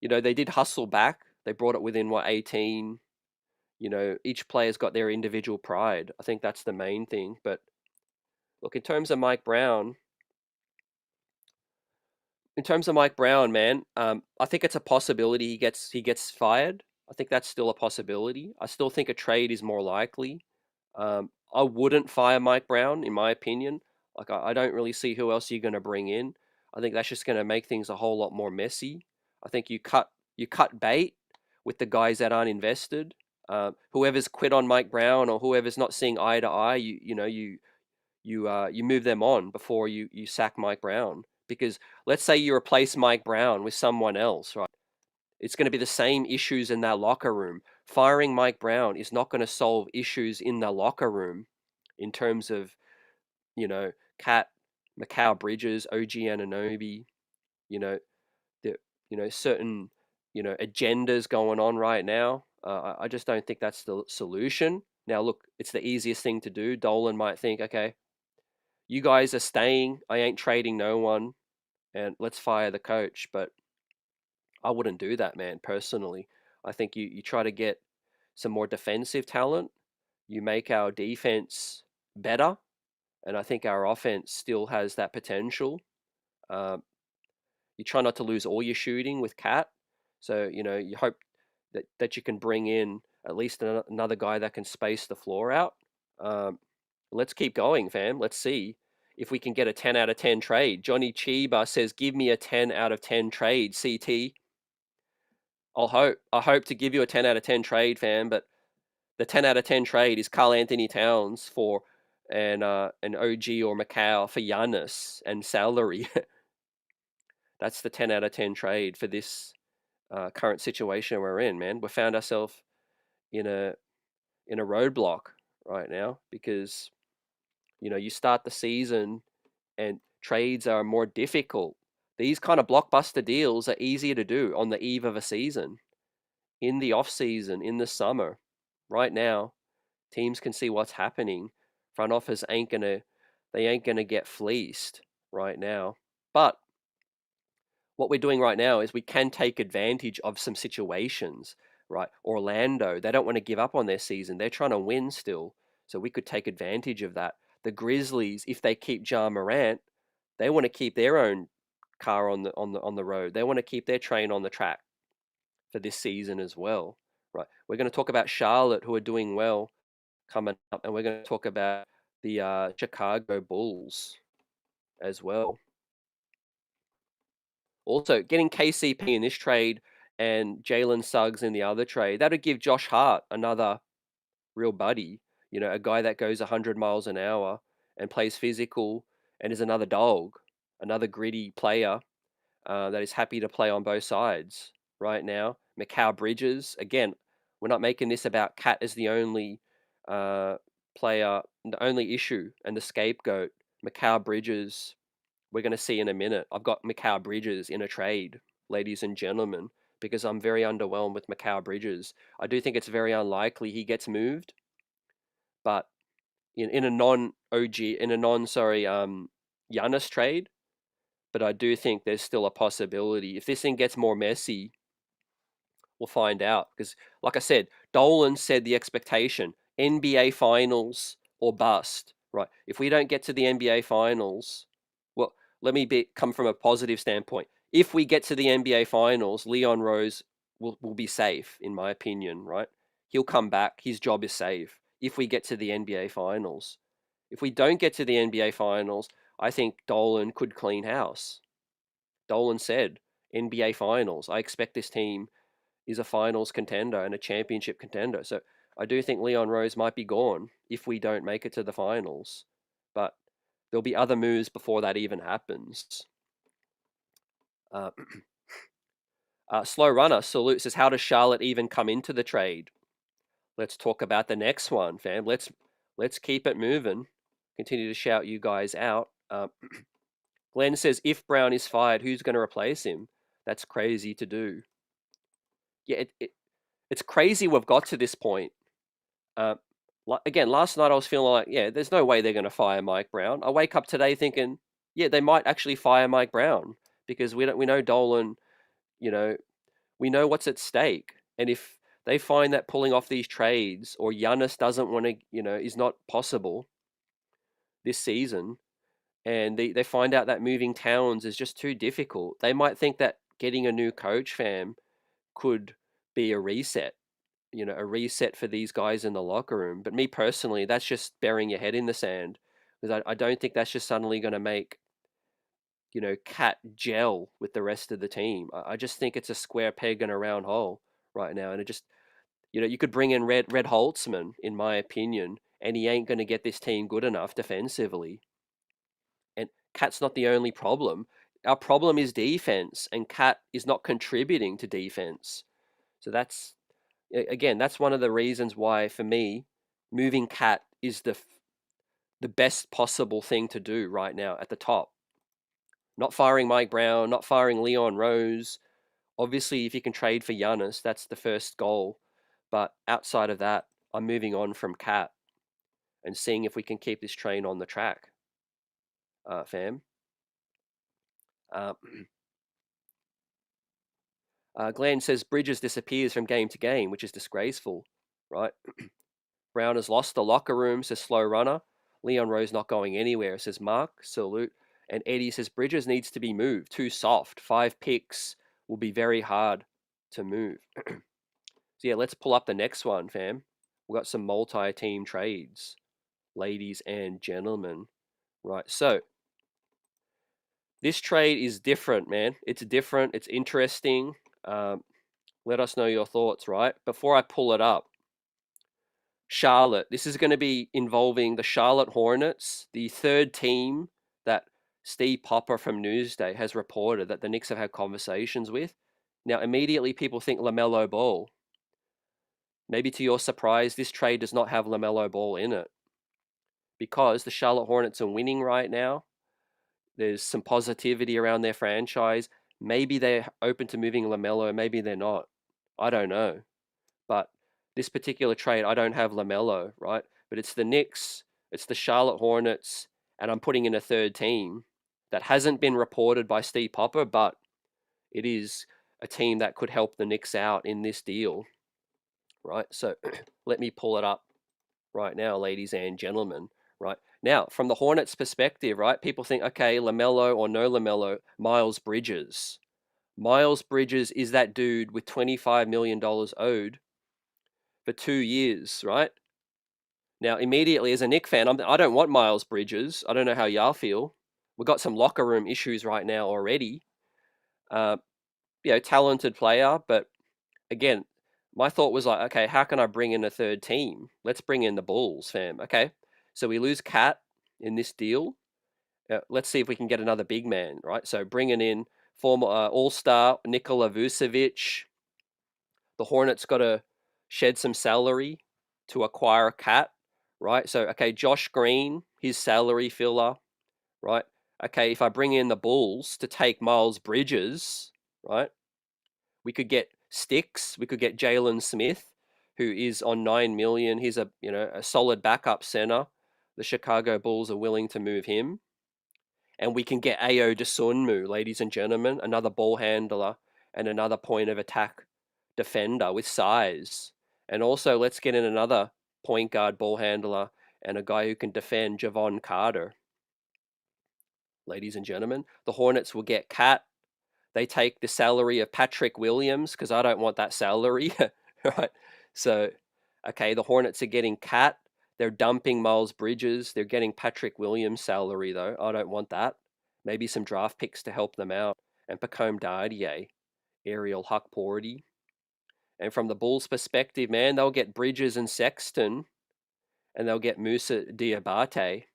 they did hustle back. They brought it within 18. Each player's got their individual pride. I think that's the main thing. But look, in terms of Mike Brown, man, I think it's a possibility he gets fired. I think that's still a possibility. I still think a trade is more likely. I wouldn't fire Mike Brown, in my opinion. Like I don't really see who else you're going to bring in. I think that's just going to make things a whole lot more messy. I think you cut bait with the guys that aren't invested. Whoever's quit on Mike Brown or whoever's not seeing eye to eye, you move them on before you sack Mike Brown. Because let's say you replace Mike Brown with someone else, right? It's going to be the same issues in that locker room. Firing Mike Brown is not going to solve issues in the locker room in terms of, Cat, Mikal Bridges, OG Anunoby, you know, the certain agendas going on right now. I just don't think that's the solution. Now, look, it's the easiest thing to do. Dolan might think, okay, you guys are staying. I ain't trading no one, and let's fire the coach. But I wouldn't do that, man. Personally, I think you try to get some more defensive talent. You make our defense better, and I think our offense still has that potential. Um, you try not to lose all your shooting with Cat. So, you hope that you can bring in at least another guy that can space the floor out. Let's keep going, fam. Let's see if we can get a 10 out of 10 trade. Johnny Chiba says, give me a 10 out of 10 trade, CT. I hope to give you a 10 out of 10 trade, fam, but the 10 out of 10 trade is Karl Anthony Towns for an OG or Macau for Giannis and salary. That's the 10 out of 10 trade for this current situation we're in, man. We found ourselves in a roadblock right now because you start the season and trades are more difficult. These kind of blockbuster deals are easier to do on the eve of a season, in the off season, in the summer. Right now, teams can see what's happening. Front office ain't gonna get fleeced right now. But what we're doing right now is we can take advantage of some situations, right? Orlando, they don't want to give up on their season. They're trying to win still. So we could take advantage of that. The Grizzlies, if they keep Ja Morant, they want to keep their own car on the road. They want to keep their train on the track for this season as well, right? We're going to talk about Charlotte, who are doing well coming up, and we're going to talk about the Chicago Bulls as well. Also, getting KCP in this trade and Jalen Suggs in the other trade, that'd give Josh Hart another real buddy, a guy that goes 100 miles an hour and plays physical and is another dog, another gritty player that is happy to play on both sides right now. Mikal Bridges, again, we're not making this about Cat as the only player, the only issue and the scapegoat. Mikal Bridges, we're going to see in a minute. I've got Mikal Bridges in a trade, ladies and gentlemen, because I'm very underwhelmed with Mikal Bridges. I do think it's very unlikely he gets moved, but in a non-OG, in a non-sorry, Giannis trade, but I do think there's still a possibility. If this thing gets more messy, we'll find out. Because, like I said, Dolan said the expectation, NBA Finals or bust, right? If we don't get to the NBA Finals, well, let me come from a positive standpoint. If we get to the NBA Finals, Leon Rose will be safe, in my opinion, right? He'll come back. His job is safe if we get to the NBA Finals. If we don't get to the NBA Finals, I think Dolan could clean house. Dolan said, NBA Finals. I expect this team is a finals contender and a championship contender. So I do think Leon Rose might be gone if we don't make it to the finals. But there'll be other moves before that even happens. Slow Runner Salute says, how does Charlotte even come into the trade? Let's talk about the next one, fam. Let's keep it moving. Continue to shout you guys out. Glenn says, if Brown is fired, who's going to replace him? That's crazy to do. Yeah, it's crazy we've got to this point. Again, last night I was feeling like, yeah, there's no way they're going to fire Mike Brown. I wake up today thinking, yeah, they might actually fire Mike Brown because we know Dolan, we know what's at stake. And if they find that pulling off these trades or Giannis doesn't want to, is not possible this season, and they find out that moving Towns is just too difficult, they might think that getting a new coach, fam, could be a reset. A reset for these guys in the locker room. But me personally, that's just burying your head in the sand, because I don't think that's just suddenly going to make, Cat gel with the rest of the team. I just think it's a square peg in a round hole right now. And it just, you could bring in Red Holtzman, in my opinion, and he ain't going to get this team good enough defensively. And Cat's not the only problem. Our problem is defense, and Cat is not contributing to defense. So that's one of the reasons why, for me, moving Cat is the best possible thing to do right now at the top. Not firing Mike Brown, not firing Leon Rose. Obviously, if you can trade for Giannis, that's the first goal. But outside of that, I'm moving on from Cat and seeing if we can keep this train on the track, fam. Glenn says Bridges disappears from game to game, which is disgraceful, right? Brown has lost the locker room, says Slow Runner. Leon Rose not going anywhere, says Mark. Salute. And Eddie says Bridges needs to be moved. Too soft. 5 picks will be very hard to move. So yeah, let's pull up the next one, fam. We've got some multi-team trades, ladies and gentlemen. Right, so this trade is different, man. It's different. It's interesting. Let us know your thoughts, right? Before I pull it up, Charlotte. This is going to be involving the Charlotte Hornets, the third team that Steve Popper from Newsday has reported that the Knicks have had conversations with. Now, immediately people think LaMelo Ball. Maybe to your surprise, this trade does not have LaMelo Ball in it, because the Charlotte Hornets are winning right now. There's some positivity around their franchise. Maybe they're open to moving LaMelo, maybe they're not. I don't know. But this particular trade, I don't have LaMelo, right? But it's the Knicks, it's the Charlotte Hornets, and I'm putting in a third team that hasn't been reported by Steve Popper, but it is a team that could help the Knicks out in this deal, right? So let me pull it up right now, ladies and gentlemen, right? Now, from the Hornets' perspective, right, people think, okay, LaMelo or no LaMelo, Miles Bridges. Miles Bridges is that dude with $25 million owed for 2 years, right? Now, immediately as a Knicks fan, I don't want Miles Bridges. I don't know how y'all feel. We've got some locker room issues right now already. Talented player, but again, my thought was like, okay, how can I bring in a third team? Let's bring in the Bulls, fam. Okay, so we lose Cat in this deal. Let's see if we can get another big man, right? So bringing in former All-Star Nikola Vucevic. The Hornets got to shed some salary to acquire a Cat, right? So okay, Josh Green, his salary filler, right? Okay, if I bring in the Bulls to take Miles Bridges, right? We could get Sticks. We could get Jalen Smith, who is on 9 million. He's a solid backup center. The Chicago Bulls are willing to move him, and we can get Ao Dosunmu, ladies and gentlemen, another ball handler and another point of attack defender with size. And also, let's get in another point guard ball handler and a guy who can defend, Javon Carter. Ladies and gentlemen, the Hornets will get Cat. They take the salary of Patrick Williams because I don't want that salary, right? So, okay, the Hornets are getting Cat. They're dumping Miles Bridges. They're getting Patrick Williams' salary, though. I don't want that. Maybe some draft picks to help them out. And Pacome Dardier, Ariel Huckporty. And from the Bulls' perspective, man, they'll get Bridges and Sexton, and they'll get Musa Diabate,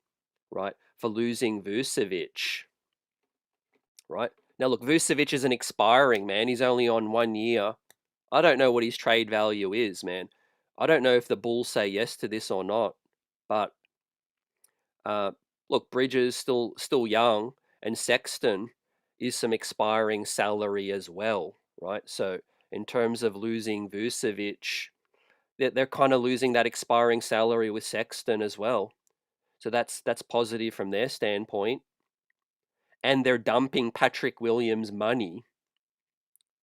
right, for losing Vucevic, right? Now, look, Vucevic isn't expiring, man. He's only on 1 year. I don't know what his trade value is, man. I don't know if the Bulls say yes to this or not. But look, Bridges still young, and Sexton is some expiring salary as well, right? So in terms of losing Vucevic, they're kind of losing that expiring salary with Sexton as well. So that's positive from their standpoint. And they're dumping Patrick Williams' money,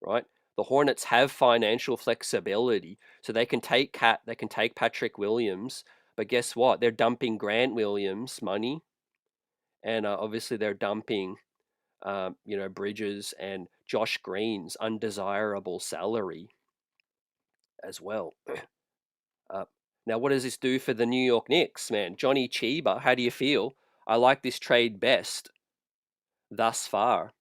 right? The Hornets have financial flexibility, so they can take Cat, they can take Patrick Williams, but guess what? They're dumping Grant Williams' money, and obviously they're dumping, Bridges and Josh Green's undesirable salary as well. Now, what does this do for the New York Knicks, man? Johnny Chiba, how do you feel? I like this trade best thus far.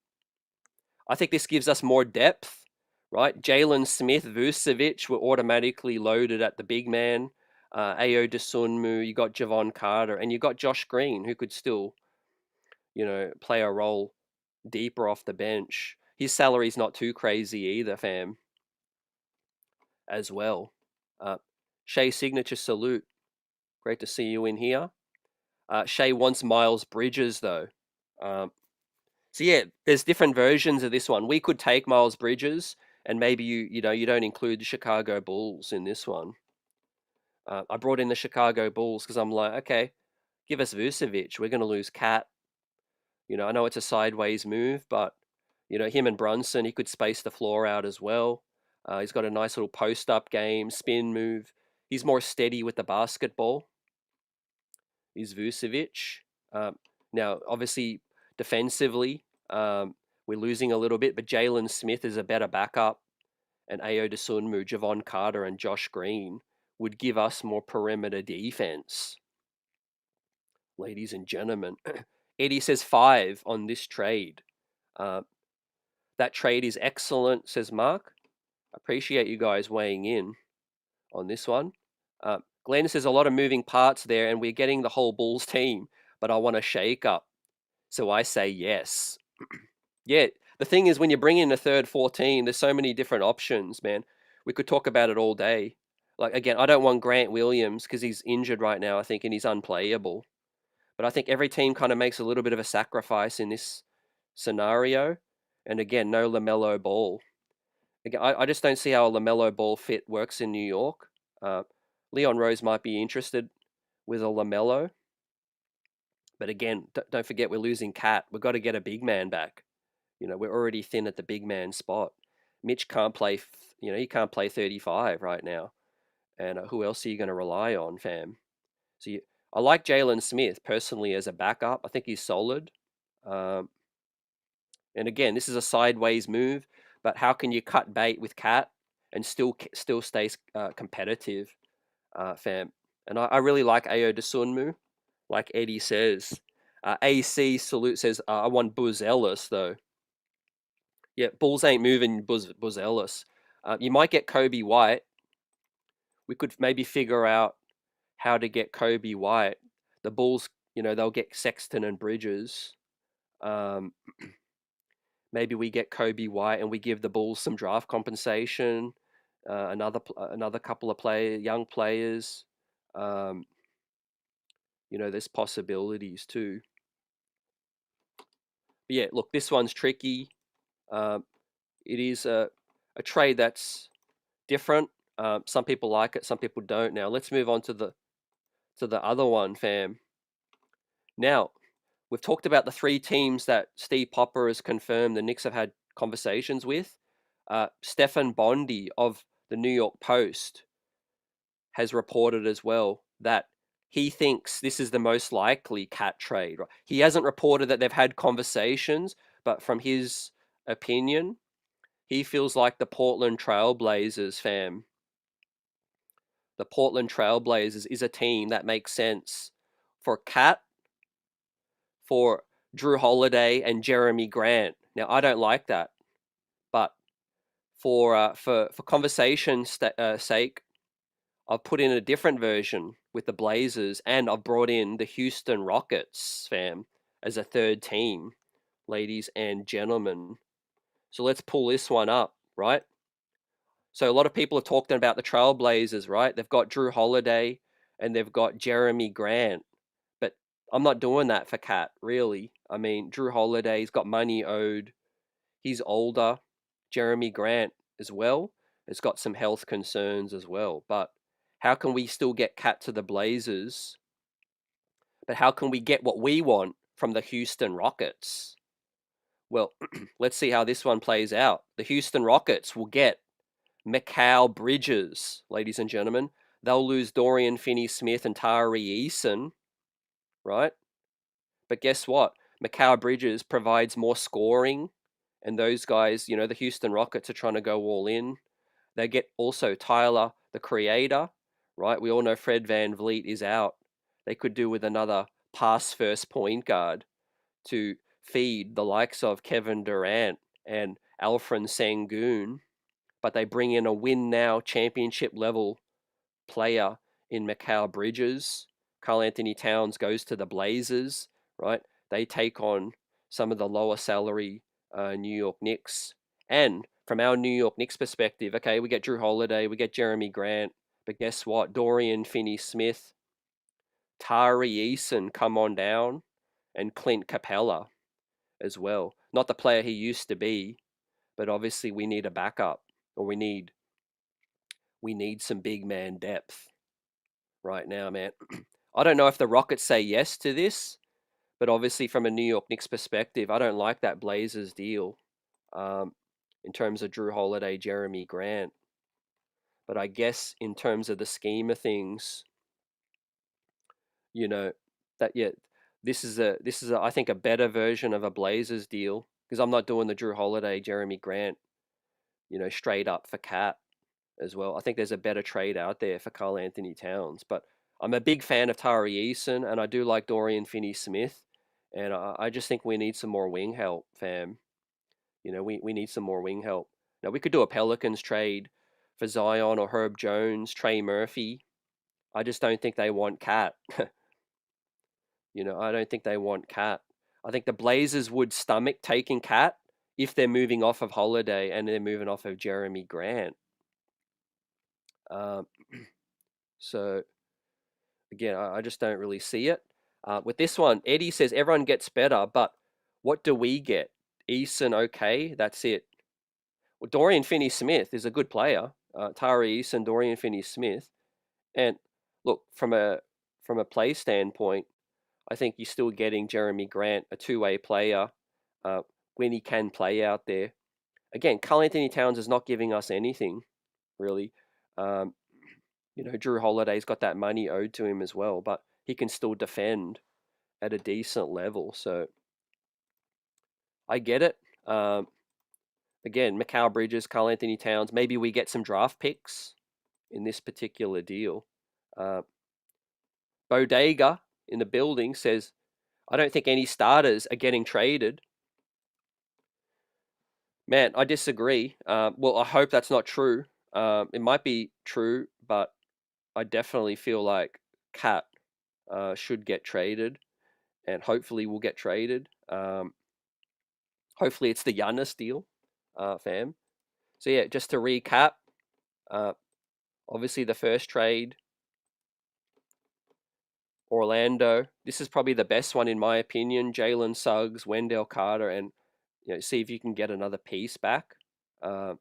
I think this gives us more depth, right? Jalen Smith, Vucevic were automatically loaded at the big man. Ao Dosunmu, you got Javon Carter, and you got Josh Green, who could still, play a role deeper off the bench. His salary's not too crazy either, fam, as well. Shea Signature salute. Great to see you in here. Shea wants Miles Bridges, though. So yeah, there's different versions of this one. We could take Miles Bridges, and maybe you don't include the Chicago Bulls in this one. I brought in the Chicago Bulls because I'm like, okay, give us Vucevic. We're going to lose Cat. I know it's a sideways move, but him and Brunson, he could space the floor out as well. He's got a nice little post-up game, spin move. He's more steady with the basketball. Is Vucevic. Now, obviously, defensively, we're losing a little bit, but Jalen Smith is a better backup, and Ao Dosunmu, Javon Carter, and Josh Green would give us more perimeter defense. Ladies and gentlemen, Eddie says 5 on this trade. That trade is excellent, says Mark. Appreciate you guys weighing in on this one. Glenn says a lot of moving parts there, and we're getting the whole Bulls team, but I want a shake up. So I say yes. Yeah, the thing is, when you bring in a third 14, there's so many different options, man. We could talk about it all day. Like, again, I don't want Grant Williams because he's injured right now, I think, and he's unplayable. But I think every team kind of makes a little bit of a sacrifice in this scenario. And again, no LaMelo Ball. Again, I just don't see how a LaMelo Ball fit works in New York. Leon Rose might be interested with a LaMelo. But again, don't forget we're losing Cat. We've got to get a big man back. We're already thin at the big man spot. Mitch can't play, he can't play 35 right now. And who else are you going to rely on, fam? So I like Jalen Smith personally as a backup. I think he's solid. And again, this is a sideways move, but how can you cut bait with Cat and still stay competitive, fam? And I really like Ao Dosunmu, like Eddie says. AC Salute says, I want Booz Ellis, though. Yeah, Bulls ain't moving Buzz Ellis. You might get Kobe White. We could maybe figure out how to get Kobe White. The Bulls, they'll get Sexton and Bridges. Um, Maybe we get Kobe White and we give the Bulls some draft compensation. Another couple of young players. Um, there's possibilities too. But yeah, look, this one's tricky. Um, it is a trade that's different. Some people like it, some people don't. Now let's move on to the other one, fam. Now we've talked about the three teams that Steve Popper has confirmed the Knicks have had conversations with. Stefan Bondi of the New York Post has reported as well that he thinks this is the most likely Cat trade. He hasn't reported that they've had conversations, but from his opinion, he feels like the Portland Trailblazers, fam. The Portland Trailblazers is a team that makes sense for Cat, for Drew Holiday, and Jeremy Grant. Now, I don't like that, but for conversation's sake, I've put in a different version with the Blazers, and I've brought in the Houston Rockets, fam, as a third team, ladies and gentlemen. So let's pull this one up, right? So a lot of people are talking about the Trailblazers, right? They've got Drew Holiday and they've got Jeremy Grant, but I'm not doing that for Cat, really. I mean, Drew Holiday's got money owed. He's older. Jeremy Grant as well has got some health concerns as well. But how can we still get Cat to the Blazers? But how can we get what we want from the Houston Rockets? Well, let's see how this one plays out. The Houston Rockets will get Mikal Bridges, ladies and gentlemen. They'll lose Dorian Finney-Smith and Tari Eason, right? But guess what? Mikal Bridges provides more scoring, and those guys, the Houston Rockets are trying to go all in. They get also Tyler, the Creator, right? We all know Fred VanVleet is out. They could do with another pass-first point guard to feed the likes of Kevin Durant and Alfred Sengun, but they bring in a win-now championship level player in Mikal Bridges. Karl Anthony Towns goes to the Blazers, right? They take on some of the lower salary New York Knicks. And from our New York Knicks perspective, okay, we get Drew Holiday, we get Jeremy Grant, but guess what? Dorian Finney-Smith, Tari Eason come on down, and Clint Capella as well. Not the player he used to be, but obviously we need a backup, or we need some big man depth right now, man. I don't know if the Rockets say yes to this, but obviously from a New York Knicks perspective, I don't like that Blazers deal in terms of Drew Holiday, Jeremy Grant. But I guess in terms of the scheme of things, that yeah, this is I think a better version of a Blazers deal, because I'm not doing the Drew Holiday, Jeremy Grant, straight up for Cat as well. I think there's a better trade out there for Karl Anthony Towns, but I'm a big fan of Tari Eason, and I do like Dorian Finney-Smith, and I just think we need some more wing help, fam. We need some more wing help. Now, we could do a Pelicans trade for Zion or Herb Jones, Trey Murphy. I just don't think they want Cat. I don't think they want Cat. I think the Blazers would stomach taking Cat if they're moving off of Holiday and they're moving off of Jeremy Grant. Um, so again, I just don't really see it. With this one, Eddie says everyone gets better, but what do we get? Eason, okay, that's it. Well, Dorian Finney-Smith is a good player. Tari Eason, Dorian Finney-Smith, and look, from a play standpoint, I think you're still getting Jeremy Grant, a two-way player, when he can play out there. Again, Karl Anthony Towns is not giving us anything, really. Drew Holiday's got that money owed to him as well, but he can still defend at a decent level. So I get it. Again, Mikal Bridges, Karl Anthony Towns. Maybe we get some draft picks in this particular deal. Bodega in the building says, I don't think any starters are getting traded. Man, I disagree. Well, I hope that's not true. It might be true, but I definitely feel like Cat should get traded, and hopefully will get traded. Hopefully it's the Giannis deal, fam. So yeah, just to recap, uh, obviously the first trade, Orlando. This is probably the best one in my opinion. Jalen Suggs, Wendell Carter, and see if you can get another piece back. Uh,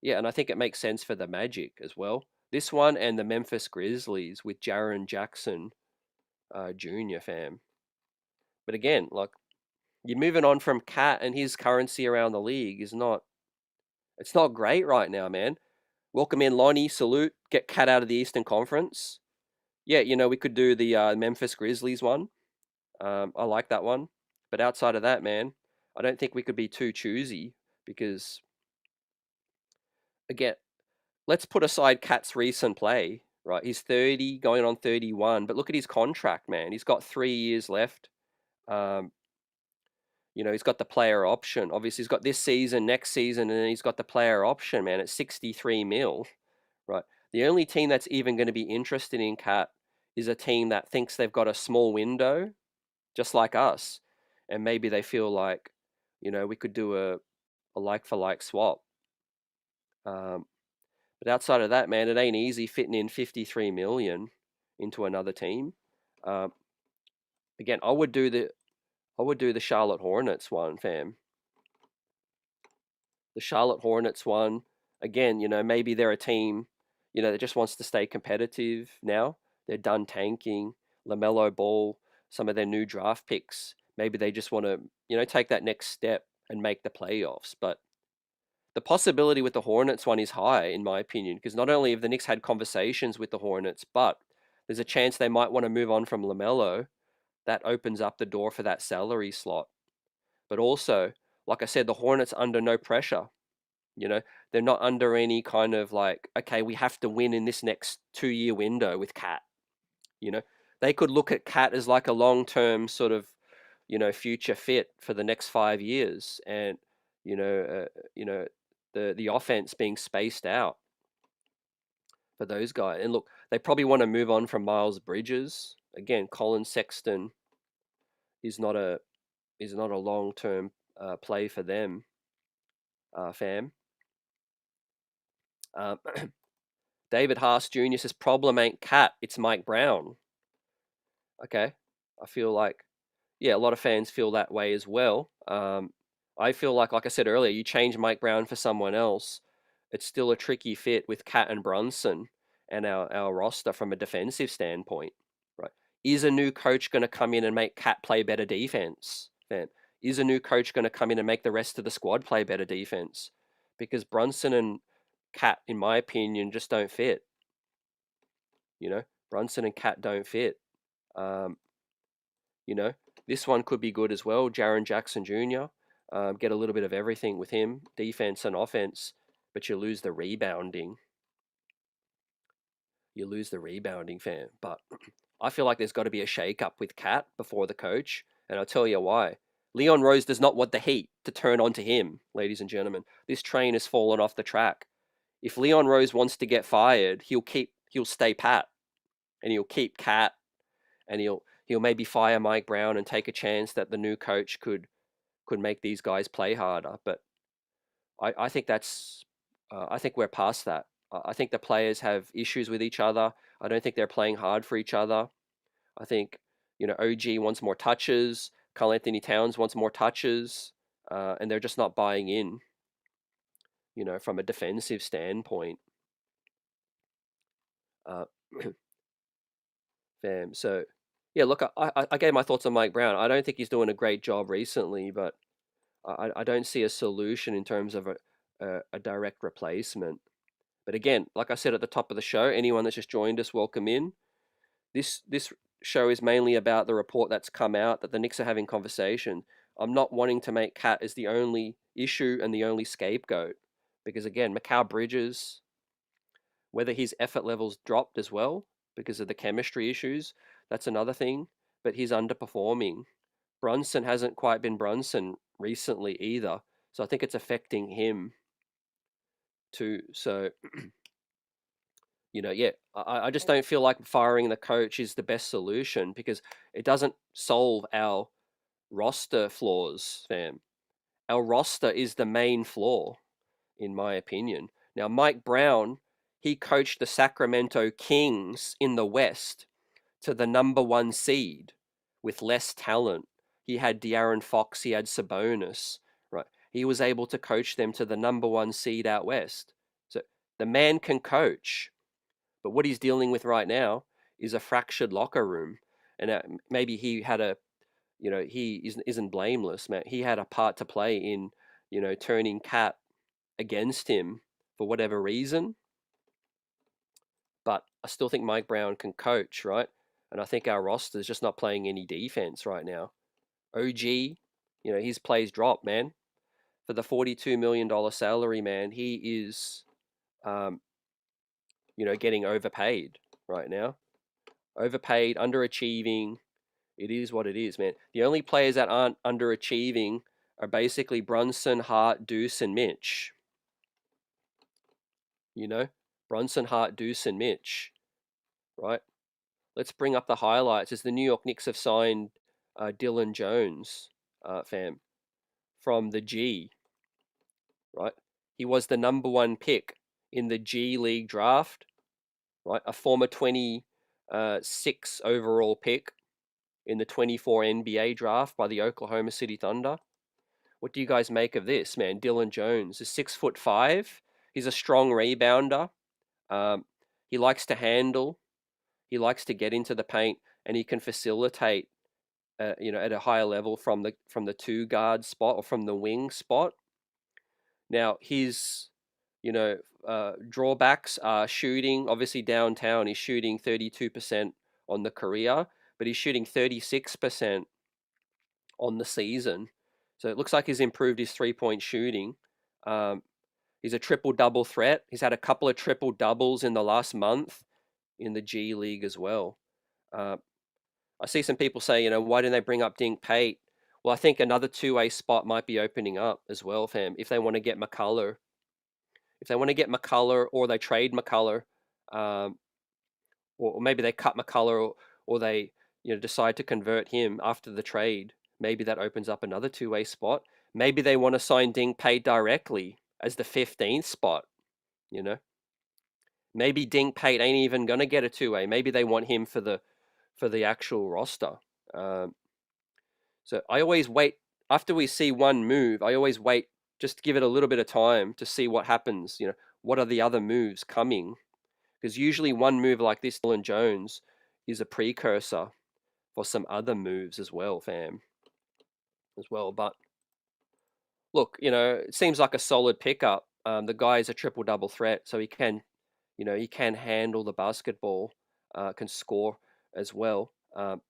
yeah, and I think it makes sense for the Magic as well. This one and the Memphis Grizzlies with Jaren Jackson Jr. fam. But again, like you're moving on from Cat, and his currency around the league is not. It's not great right now, man. Welcome in Lonnie. Salute. Get Cat out of the Eastern Conference. Yeah, we could do the Memphis Grizzlies one. I like that one. But outside of that, man, I don't think we could be too choosy because, again, let's put aside Cat's recent play, right? He's 30, going on 31, but look at his contract, man. He's got 3 years left. Um, he's got the player option. Obviously, he's got this season, next season, and then he's got the player option, man, at 63 mil, right? The only team that's even going to be interested in Cat is a team that thinks they've got a small window, just like us, and maybe they feel like, we could do a like for like swap. But outside of that, man, it ain't easy fitting in 53 million into another team. Um, Again, I would do the Charlotte Hornets one, fam. The Charlotte Hornets one, again, maybe they're a team, that just wants to stay competitive now. They're done tanking. LaMelo Ball, some of their new draft picks, maybe they just want to, take that next step and make the playoffs. But the possibility with the Hornets one is high, in my opinion, because not only have the Knicks had conversations with the Hornets, but there's a chance they might want to move on from LaMelo. That opens up the door for that salary slot. But also, like I said, the Hornets under no pressure. They're not under any kind of like, okay, we have to win in this next 2-year window with Cat. You know, they could look at Cat as like a long-term sort of, future fit for the next 5 years, and you know, the offense being spaced out for those guys. And look, they probably want to move on from Miles Bridges. Again, Colin Sexton is not a long-term play for them, fam. Um, David Haas Jr. says, problem ain't Cat, it's Mike Brown. Okay. I feel like, yeah, a lot of fans feel that way as well. I feel like I said earlier, you change Mike Brown for someone else, it's still a tricky fit with Cat and Brunson and our roster from a defensive standpoint, right? Is a new coach going to come in and make Cat play better defense? Then is a new coach going to come in and make the rest of the squad play better defense? Because Brunson and Cat, in my opinion, just don't fit. Brunson and Cat don't fit. Um, this one could be good as well. Jaren Jackson Jr. Get a little bit of everything with him, defense and offense, but you lose the rebounding. You lose the rebounding, fam. But I feel like there's got to be a shake-up with Cat before the coach, and I'll tell you why. Leon Rose does not want the heat to turn onto him, ladies and gentlemen. This train has fallen off the track. If Leon Rose wants to get fired, he'll stay pat, and he'll keep Cat, and he'll maybe fire Mike Brown and take a chance that the new coach could make these guys play harder. But I think I think we're past that. I think the players have issues with each other. I don't think they're playing hard for each other. I think OG wants more touches. Karl Anthony Towns wants more touches, and they're just not buying in. From a defensive standpoint. Uh, fam. So yeah, look, I gave my thoughts on Mike Brown. I don't think he's doing a great job recently, but I don't see a solution in terms of a direct replacement. But again, like I said at the top of the show, anyone that's just joined us, welcome in. This show is mainly about the report that's come out that the Knicks are having conversation. I'm not wanting to make Cat as the only issue and the only scapegoat, because again, Mikal Bridges, whether his effort levels dropped as well because of the chemistry issues, that's another thing, but he's underperforming. Brunson hasn't quite been Brunson recently either. So I think it's affecting him too. So, yeah, I just don't feel like firing the coach is the best solution because it doesn't solve our roster flaws, fam. Our roster is the main flaw, in my opinion. Now, Mike Brown, he coached the Sacramento Kings in the West to the number 1 seed with less talent. He had De'Aaron Fox, he had Sabonis, right? He was able to coach them to the number 1 seed out West. So the man can coach, but what he's dealing with right now is a fractured locker room. And maybe he had he isn't blameless, man. He had a part to play in, turning Cat against him for whatever reason. But I still think Mike Brown can coach, right? And I think our roster is just not playing any defense right now. OG, his plays drop, man. For the $42 million salary, man, he is, getting overpaid right now. Overpaid, underachieving. It is what it is, man. The only players that aren't underachieving are basically Brunson, Hart, Deuce, and Mitch. Brunson, Hart, Deuce, and Mitch, right? Let's bring up the highlights as the New York Knicks have signed Dylan Jones, fam, from the G, right? He was the number 1 pick in the G League draft, right? A former 26 overall pick in the 24 NBA draft by the Oklahoma City Thunder. What do you guys make of this, man? Dylan Jones is 6'5". He's a strong rebounder. He likes to handle. He likes to get into the paint, and he can facilitate, at a higher level from the 2 guard spot or from the wing spot. Now his, drawbacks are shooting. Obviously downtown, he's shooting 32% on the career, but he's shooting 36% on the season. So it looks like he's improved his 3-point shooting. He's a triple-double threat. He's had a couple of triple-doubles in the last month in the G League as well. I see some people say, why didn't they bring up Dink Pate? Well, I think another 2-way spot might be opening up as well, fam, if they want to get McCullough. If they want to get McCullough or they trade McCullough, or maybe they cut McCullough or they decide to convert him after the trade, maybe that opens up another 2-way spot. Maybe they want to sign Dink Pate directly as the 15th spot, Maybe Dink Pate ain't even going to get a 2-way. Maybe they want him for the actual roster. So I always wait after we see one move. I always wait, just give it a little bit of time to see what happens. What are the other moves coming? Because usually one move like this, Dylan Jones, is a precursor for some other moves as well, fam. As well, but look, it seems like a solid pickup. The guy is a triple-double threat, so he can, he can handle the basketball, can score as well. And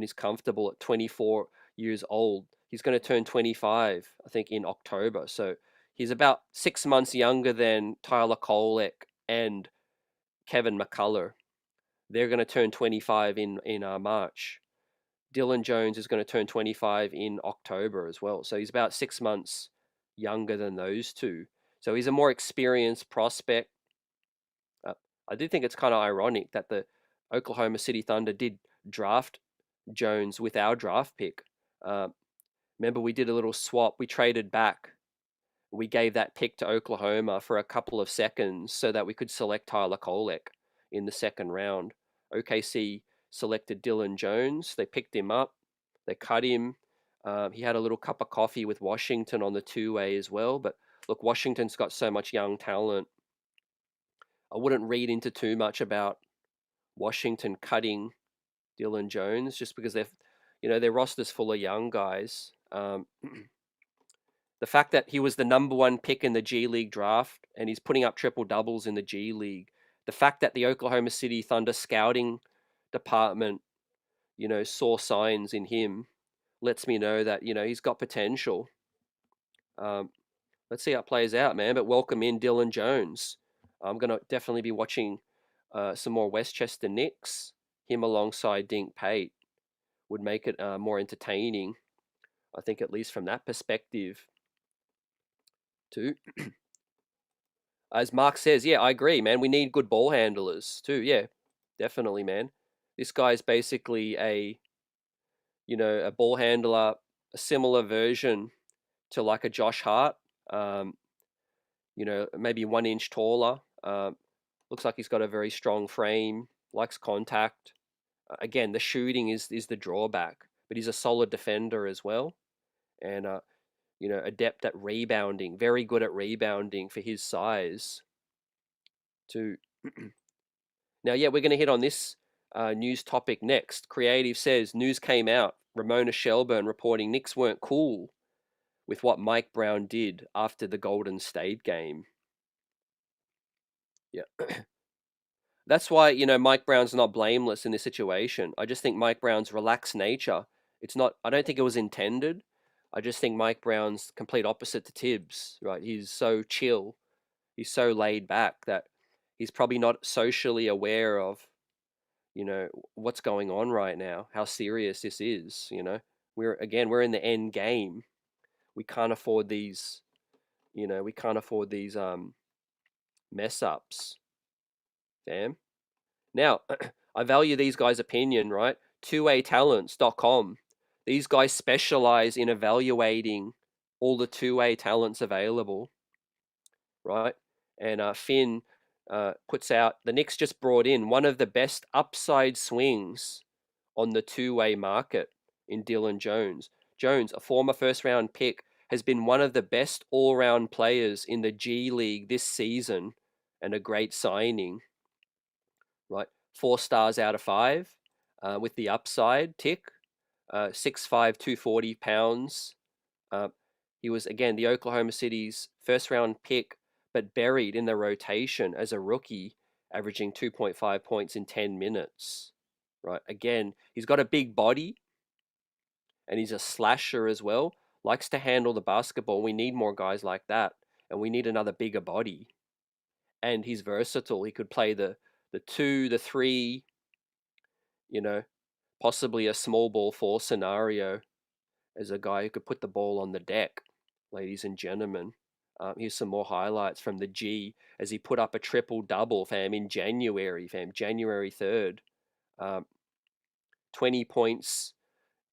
he's comfortable at 24 years old. He's going to turn 25, I think, in October. So he's about 6 months younger than Tyler Kolek and Kevin McCullough. They're going to turn 25 in March. Dylan Jones is going to turn 25 in October as well. So he's about 6 months younger than those two. So he's a more experienced prospect. I do think it's kind of ironic that the Oklahoma City Thunder did draft Jones with our draft pick. Remember, we did a little swap. We traded back. We gave that pick to Oklahoma for a couple of seconds so that we could select Tyler Kolek in the second round. OKC selected Dylan Jones. They picked him up. They cut him. He had a little cup of coffee with Washington on the 2-way as well. But look, Washington's got so much young talent. I wouldn't read into too much about Washington cutting Dylan Jones just because their roster's full of young guys. The fact that he was the number 1 pick in the G League draft and he's putting up triple doubles in the G League. The fact that the Oklahoma City Thunder scouting department, saw signs in him lets me know that, he's got potential. Let's see how it plays out, man. But welcome in Dylan Jones. I'm going to definitely be watching some more Westchester Knicks. Him alongside Dink Pate would make it more entertaining, I think, at least from that perspective. too. As Mark says, yeah, I agree, man. We need good ball handlers too. Yeah, definitely, man. This guy's basically a ball handler, a similar version to like a Josh Hart. Maybe 1 inch taller. Looks like he's got a very strong frame, likes contact. Again, the shooting is the drawback, but he's a solid defender as well, and adept at rebounding, very good at rebounding for his size. Too. Now, yeah, we're going to hit on this news topic next. Creative says news came out. Ramona Shelburne reporting Knicks weren't cool with what Mike Brown did after the Golden State game. Yeah. That's why, Mike Brown's not blameless in this situation. I just think Mike Brown's relaxed nature, I don't think it was intended. I just think Mike Brown's complete opposite to Tibbs, right? He's so chill. He's so laid back that he's probably not socially aware of, what's going on right now, how serious this is, We're in the end game. We can't afford these, mess ups. Damn. Now, I value these guys' opinion, right? 2atalents.com. These guys specialize in evaluating all the 2A talents available, right? And Finn puts out, the Knicks just brought in one of the best upside swings on the 2A market in Dylan Jones. Jones, a former first-round pick, has been one of the best all-round players in the G League this season and a great signing, right? 4 stars out of 5 with the upside tick, 6'5", 240 pounds. He was, again, the Oklahoma City's first-round pick, but buried in the rotation as a rookie, averaging 2.5 points in 10 minutes, right? Again, he's got a big body, and he's a slasher as well. Likes to handle the basketball. We need more guys like that, and we need another bigger body. And he's versatile. He could play the 2, the 3, possibly a small ball 4 scenario as a guy who could put the ball on the deck, ladies and gentlemen. Here's some more highlights from the G as he put up a triple-double, fam, in January, January 3rd. 20 points,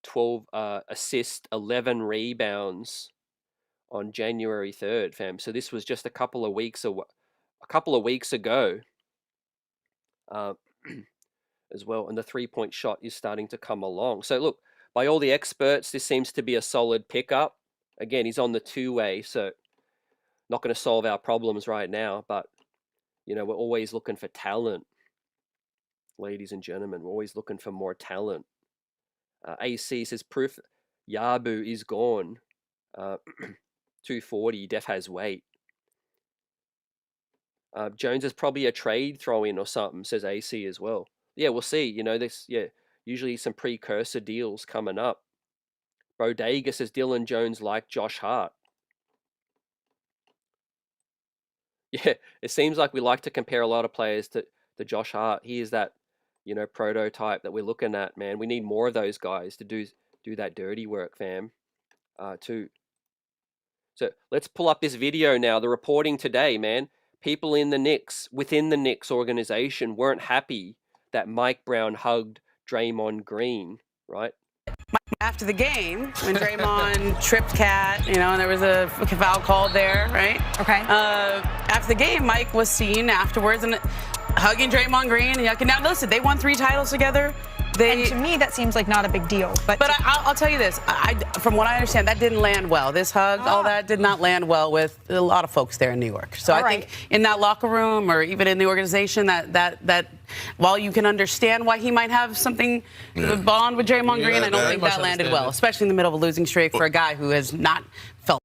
12 assists, 11 rebounds on January 3rd, fam. So this was just a couple of weeks ago as well. And the 3-point shot is starting to come along. So look, by all the experts, this seems to be a solid pickup. Again, he's on the 2-way, so not going to solve our problems right now, but we're always looking for talent, ladies and gentlemen. We're always looking for more talent. AC says proof Yabu is gone. 240, def has weight. Jones is probably a trade throw-in or something, says AC as well. Yeah, we'll see. Usually some precursor deals coming up. Bodega says Dylan Jones like Josh Hart. Yeah, it seems like we like to compare a lot of players to Josh Hart. He is that, prototype that we're looking at, man. We need more of those guys to do that dirty work, fam, too. So let's pull up this video now. The reporting today, man. People in the Knicks, within the Knicks organization, weren't happy that Mike Brown hugged Draymond Green, right? After the game, when Draymond tripped Cat, and there was a foul called there, right? Okay. After the game, Mike was seen afterwards and hugging Draymond Green and yucking. Now, listen, they won 3 titles together. And to me, that seems like not a big deal. But I'll tell you this. From what I understand, that didn't land well. This hug, all that did not land well with a lot of folks there in New York. So I think in that locker room or even in the organization, that while you can understand why he might have something bond with Draymond Green, I don't think that landed well, especially in the middle of a losing streak for a guy who has not felt.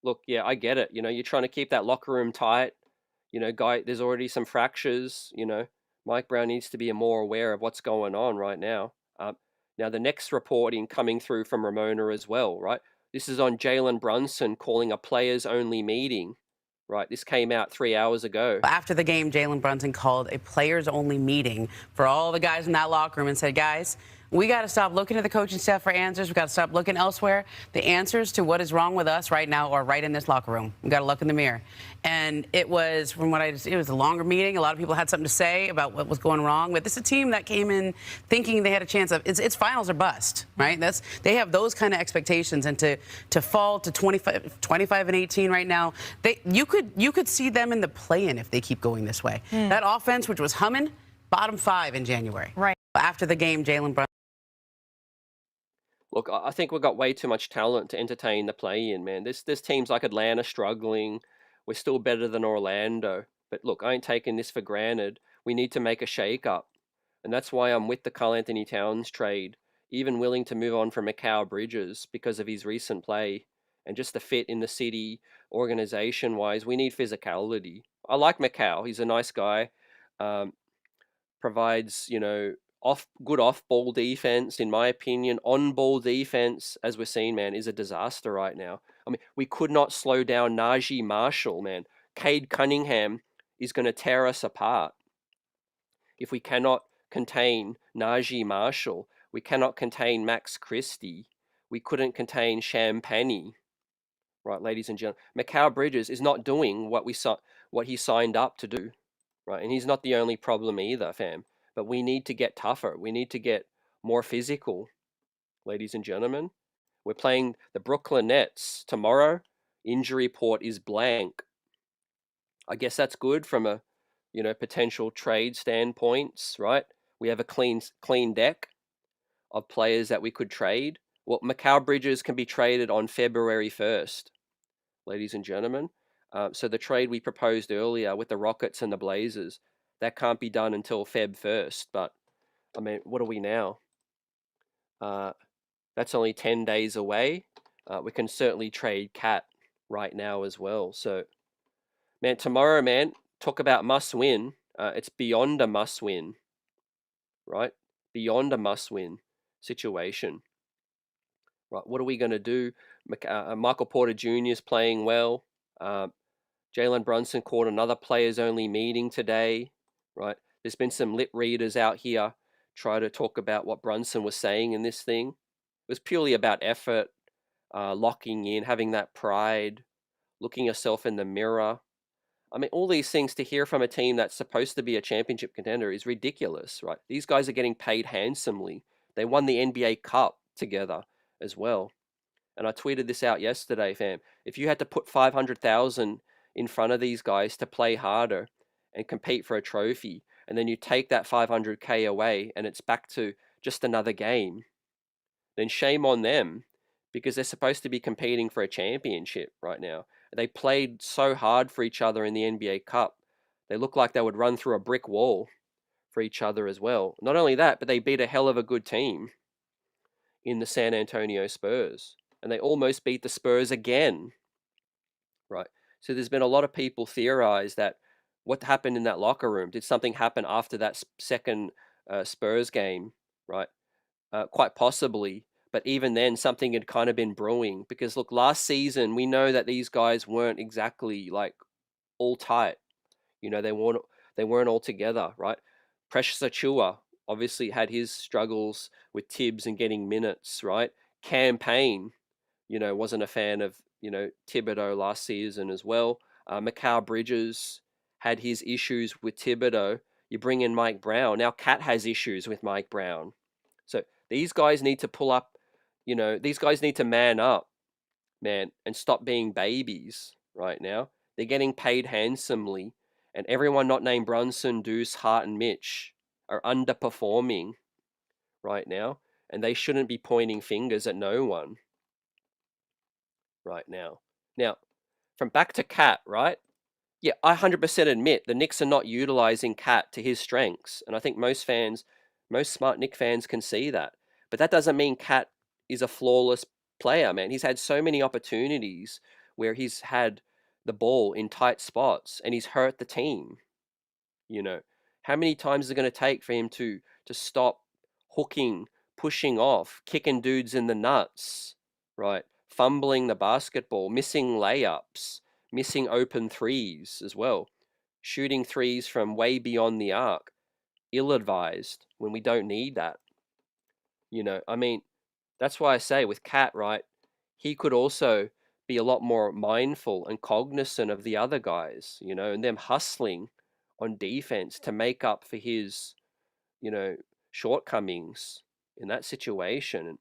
Look, yeah, I get it. You're trying to keep that locker room tight. There's already some fractures, Mike Brown needs to be more aware of what's going on right now. Now, the next reporting coming through from Ramona as well, right? This is on Jalen Brunson calling a players-only meeting, right? This came out 3 hours ago. After the game, Jalen Brunson called a players-only meeting for all the guys in that locker room and said, guys, We got to stop looking at the coaching staff for answers. We got to stop looking elsewhere. The answers to what is wrong with us right now are right in this locker room. We got to look in the mirror. And it was, from what it was a longer meeting. A lot of people had something to say about what was going wrong. But this is a team that came in thinking they had a chance of, it's finals or bust, right? They have those kind of expectations. And to fall to 25 and 18 right now, you could see them in the play-in if they keep going this way. That offense, which was humming, bottom 5 in January. Right. After the game, Jalen Brunson. Look, I think we've got way too much talent to entertain the play-in, man. There's teams like Atlanta struggling. We're still better than Orlando. But look, I ain't taking this for granted. We need to make a shake-up. And that's why I'm with the Karl-Anthony Towns trade, even willing to move on from Mikal Bridges because of his recent play and just the fit in the city organization-wise. We need physicality. I like Mikal. He's a nice guy. Provides, good off-ball defense, in my opinion. On-ball defense, as we're seeing, man, is a disaster right now. I mean, we could not slow down Najee Marshall, man. Cade Cunningham is going to tear us apart. If we cannot contain Najee Marshall, we cannot contain Max Christie. We couldn't contain Champagnie. Right, ladies and gentlemen. Mikal Bridges is not doing what he signed up to do. Right, and he's not the only problem either, fam. But we need to get tougher. We need to get more physical, ladies and gentlemen. We're playing the Brooklyn Nets tomorrow. Injury report is blank. I guess that's good from a, potential trade standpoints, right? We have a clean deck of players that we could trade. Well, Mikal Bridges can be traded on February 1st, ladies and gentlemen. So the trade we proposed earlier with the Rockets and the Blazers, that can't be done until Feb 1st. But, I mean, what are we now? That's only 10 days away. We can certainly trade Cat right now as well. So, man, tomorrow, man, talk about must-win. It's beyond a must-win, right? Beyond a must-win situation. Right, what are we going to do? Michael Porter Jr. is playing well. Jalen Brunson called another players-only meeting today, right? There's been some lip readers out here try to talk about what Brunson was saying in this thing. It was purely about effort, locking in, having that pride, looking yourself in the mirror. I mean, all these things to hear from a team that's supposed to be a championship contender is ridiculous, right? These guys are getting paid handsomely. They won the NBA Cup together as well. And I tweeted this out yesterday, fam. If you had to put 500,000 in front of these guys to play harder and compete for a trophy, and then you take that 500K away and it's back to just another game, then shame on them, because they're supposed to be competing for a championship right now. They played so hard for each other in the NBA Cup. They looked like they would run through a brick wall for each other as well. Not only that, but they beat a hell of a good team in the San Antonio Spurs. And they almost beat the Spurs again, right? So there's been a lot of people theorize that what happened in that locker room, did something happen after that second Spurs game, right? Quite possibly. But even then, something had kind of been brewing. Because, look, last season, we know that these guys weren't exactly, like, all tight. They weren't all together, right? Precious Achiuwa obviously had his struggles with Tibbs and getting minutes, right? Campaign, wasn't a fan of, Thibodeau last season as well. Mikal Bridges had his issues with Thibodeau. You bring in Mike Brown. Now Cat has issues with Mike Brown. So these guys need to pull up, these guys need to man up, man, and stop being babies right now. They're getting paid handsomely, and everyone not named Brunson, Deuce, Hart, and Mitch are underperforming right now, and they shouldn't be pointing fingers at no one right now. Now, from back to Cat, right? Yeah, I 100% admit the Knicks are not utilizing Cat to his strengths, and I think most smart Knicks fans can see that. But that doesn't mean Cat is a flawless player, man. He's had so many opportunities where he's had the ball in tight spots and he's hurt the team. How many times is it going to take for him to stop hooking, pushing off, kicking dudes in the nuts, right? Fumbling the basketball, missing layups, missing open threes as well, shooting threes from way beyond the arc, ill-advised when we don't need that. I mean, that's why I say with Cat, right, he could also be a lot more mindful and cognizant of the other guys, and them hustling on defense to make up for his, shortcomings in that situation. And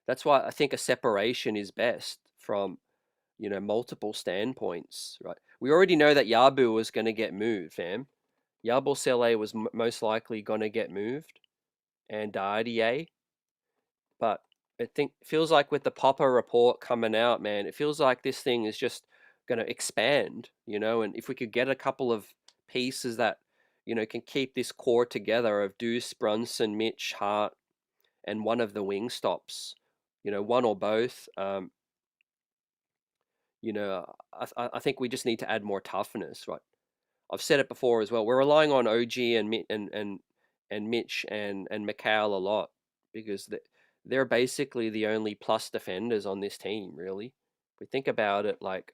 that's why I think a separation is best from, multiple standpoints, right? We already know that Yabu was going to get moved, fam. Yabusele was most likely going to get moved, and Dardier. But feels like with the Popper report coming out, man, it feels like this thing is just going to expand, and if we could get a couple of pieces that, can keep this core together of Deuce, Brunson, Mitch, Hart, and one of the wing stops, one or both, I think we just need to add more toughness, right? I've said it before as well. We're relying on OG and Mitch and Mikal a lot because they're basically the only plus defenders on this team, really. If we think about it, like,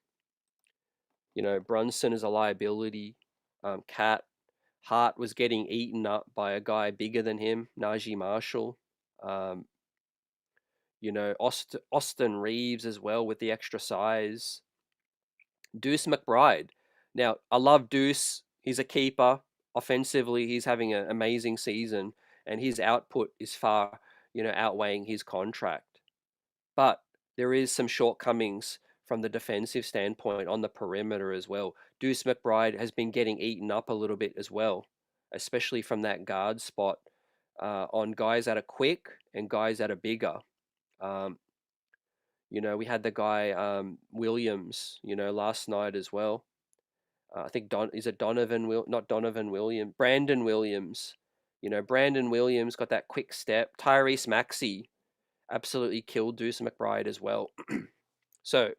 Brunson is a liability. Cat Hart was getting eaten up by a guy bigger than him, Najee Marshall. Austin Reeves as well with the extra size. Deuce McBride. Now, I love Deuce. He's a keeper. Offensively, he's having an amazing season, and his output is far, outweighing his contract. But there is some shortcomings from the defensive standpoint on the perimeter as well. Deuce McBride has been getting eaten up a little bit as well, especially from that guard spot on guys that are quick and guys that are bigger. We had the guy Williams, last night as well. I think not Donovan Williams, Brandon Williams. Brandon Williams got that quick step. Tyrese Maxey absolutely killed Deuce McBride as well. So,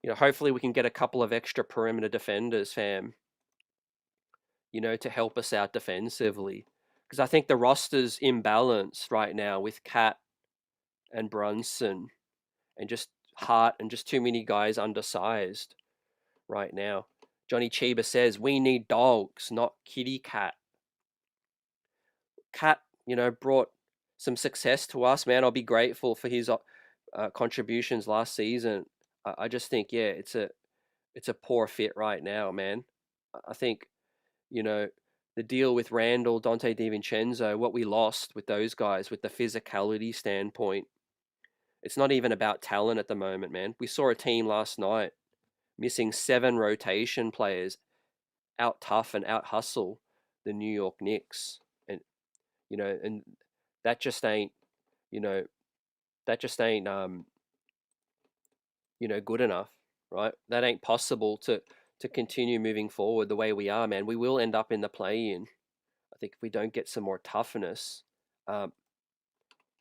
hopefully we can get a couple of extra perimeter defenders, fam, to help us out defensively. Because I think the roster's imbalanced right now with Cat and Brunson and just Hart and just too many guys undersized right now. Johnny Chiba says, we need dogs, not kitty cat. Cat, brought some success to us, man. I'll be grateful for his contributions last season. I just think, yeah, it's a poor fit right now, man. I think, the deal with Randall, Dante DiVincenzo, what we lost with those guys, with the physicality standpoint, it's not even about talent at the moment, man. We saw a team last night missing 7 rotation players, out tough and out hustle the New York Knicks, and and that just ain't, good enough, right? That ain't possible to continue moving forward the way we are, man. We will end up in the play-in, I think, if we don't get some more toughness.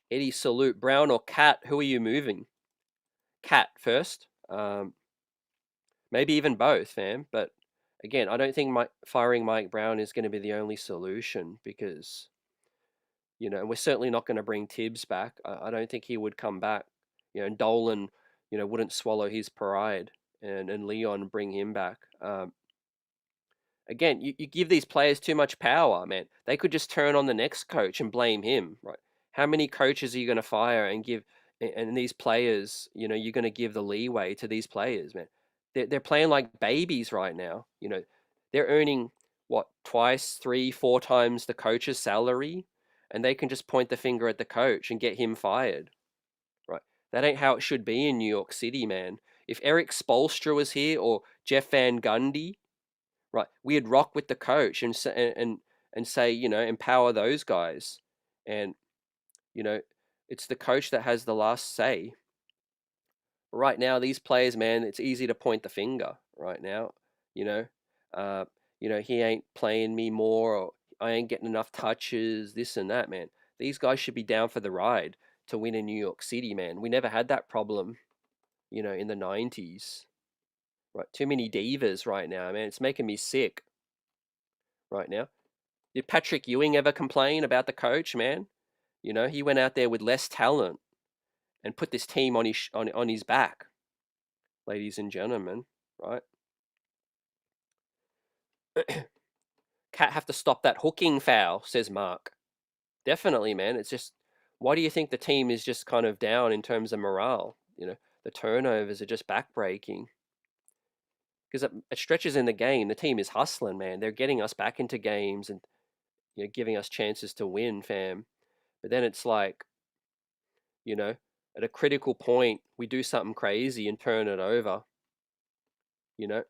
Eddie Salute, Brown or Cat? Who are you moving? Cat first. Maybe even both, fam. But again, I don't think firing Mike Brown is going to be the only solution because, we're certainly not going to bring Tibbs back. I don't think he would come back. And Dolan, wouldn't swallow his pride and Leon bring him back. Again, you give these players too much power, man. They could just turn on the next coach and blame him, right? How many coaches are you going to fire and give, and these players, you're going to give the leeway to these players, man? They're playing like babies right now. They're earning what, twice, 3, 4 times the coach's salary, and they can just point the finger at the coach and get him fired, right? That ain't how it should be in New York City, man. If Eric Spoelstra was here or Jeff Van Gundy, right, we'd rock with the coach and say, empower those guys, and it's the coach that has the last say. Right now, these players, man, it's easy to point the finger right now. He ain't playing me more, or I ain't getting enough touches, this and that, man. These guys should be down for the ride to win in New York City, man. We never had that problem, in the 90s. Right, too many divas right now, man. It's making me sick right now. Did Patrick Ewing ever complain about the coach, man? He went out there with less talent and put this team on his back, ladies and gentlemen, right? Cat have to stop that hooking foul, says Mark. definitely, man. It's just, why do you think the team is just kind of down in terms of morale? The turnovers are just backbreaking. Because at stretches in the game, the team is hustling, man. They're getting us back into games and giving us chances to win, fam. But then it's like, you know, at a critical point, we do something crazy and turn it over. You know,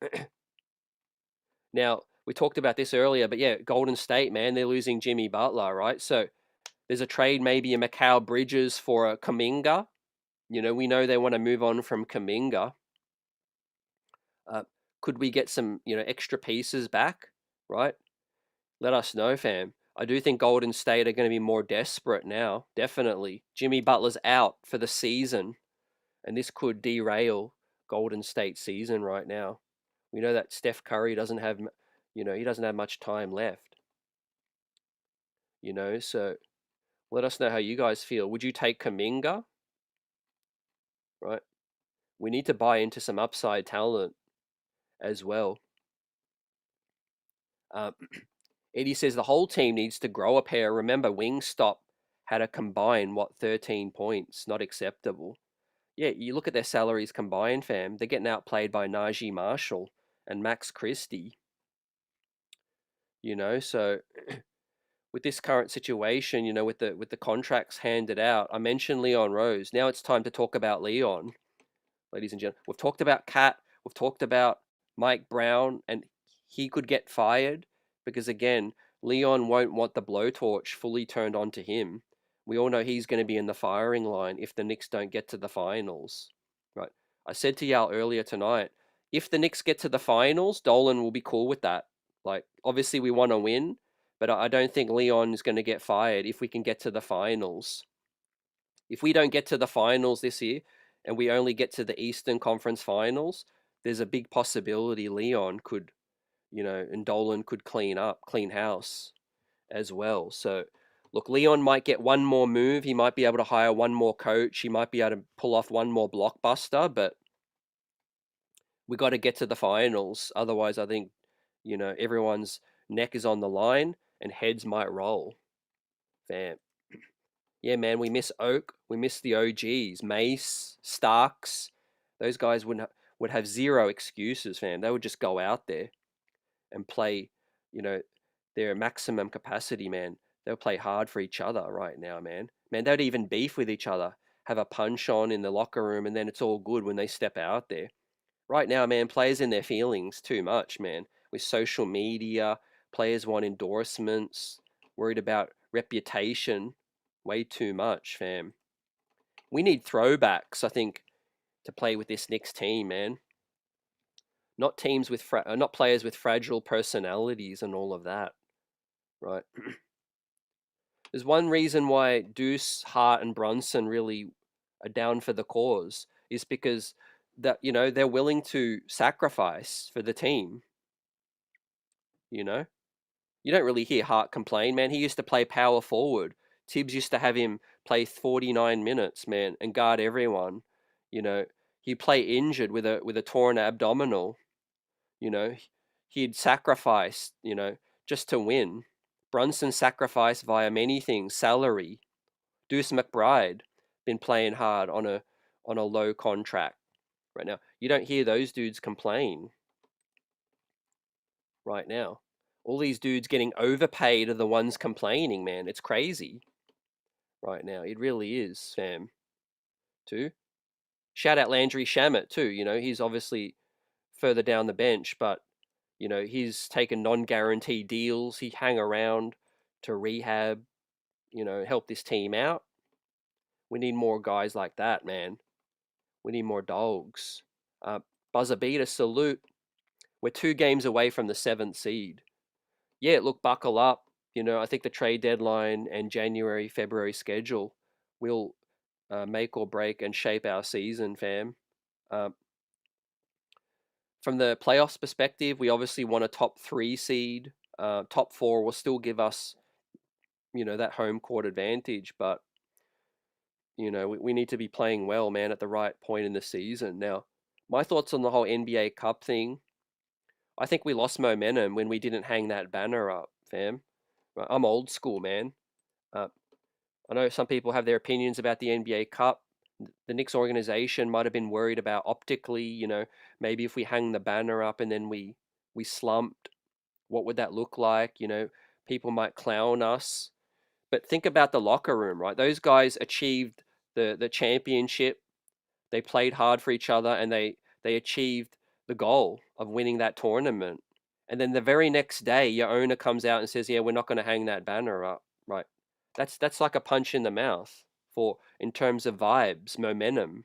now we talked about this earlier, but yeah, Golden State, man, they're losing Jimmy Butler, right? So there's a trade, maybe a Mikal Bridges for a Kuminga. We know they want to move on from Kuminga. Could we get some, extra pieces back, right? Let us know, fam. I do think Golden State are going to be more desperate now, definitely. Jimmy Butler's out for the season, and this could derail Golden State season right now. We know that Steph Curry doesn't have, he doesn't have much time left. So let us know how you guys feel. Would you take Kuminga? Right? We need to buy into some upside talent as well. Eddie says the whole team needs to grow a pair. Remember, Wingstop had a combined, 13 points. Not acceptable. Yeah, you look at their salaries combined, fam. They're getting outplayed by Najee Marshall and Max Christie. So with this current situation, with the contracts handed out, I mentioned Leon Rose. Now it's time to talk about Leon, ladies and gentlemen. We've talked about Cat. We've talked about Mike Brown, and he could get fired because, again, Leon won't want the blowtorch fully turned onto him. We all know he's going to be in the firing line if the Knicks don't get to the finals, right? I said to y'all earlier tonight, if the Knicks get to the finals, Dolan will be cool with that. Like, obviously we want to win, but I don't think Leon is going to get fired if we can get to the finals. If we don't get to the finals this year and we only get to the Eastern Conference Finals, there's a big possibility Leon could, and Dolan could clean house as well. So, look, Leon might get one more move. He might be able to hire one more coach. He might be able to pull off one more blockbuster, but we got to get to the finals. Otherwise, I think, everyone's neck is on the line and heads might roll. Fam. Yeah, man, we miss Oak. We miss the OGs. Mace, Starks. Those guys would have zero excuses, fam. They would just go out there and play, their maximum capacity, man. They'll play hard for each other right now, man. Man, they'd even beef with each other, have a punch on in the locker room, and then it's all good when they step out there. Right now, man, players in their feelings too much, man. With social media, players want endorsements, worried about reputation, way too much, fam. We need throwbacks, I think, to play with this Knicks team, man. Not teams with not players with fragile personalities and all of that, right? There's one reason why Deuce, Hart, and Brunson really are down for the cause is because that they're willing to sacrifice for the team. You don't really hear Hart complain, man. He used to play power forward. Tibbs used to have him play 49 minutes, man, and guard everyone. He'd play injured with a torn abdominal. He'd sacrifice, just to win. Brunson sacrificed via many things, salary. Deuce McBride been playing hard on a low contract right now. You don't hear those dudes complain right now. All these dudes getting overpaid are the ones complaining, man. It's crazy right now. It really is, fam. Too. Shout out Landry Shamet too. He's obviously further down the bench, but he's taken non-guaranteed deals. He hang around to rehab, help this team out. We need more guys like that, man. We need more dogs. Buzzer beater, salute. We're 2 games away from the 7th seed. Yeah, look, buckle up. I think the trade deadline and January, February schedule will make or break and shape our season, fam. From the playoffs perspective, we obviously want a top 3 seed. Top 4 will still give us, that home court advantage. But, we need to be playing well, man, at the right point in the season. Now, my thoughts on the whole NBA Cup thing, I think we lost momentum when we didn't hang that banner up, fam. I'm old school, man. I know some people have their opinions about the NBA Cup. The Knicks organization might have been worried about optically, maybe if we hang the banner up and then we slumped, what would that look like? People might clown us. But think about the locker room, right? Those guys achieved the championship. They played hard for each other, and they achieved the goal of winning that tournament. And then the very next day, your owner comes out and says, "Yeah, we're not going to hang that banner up." Right? That's like a punch in the mouth for in terms of vibes, momentum.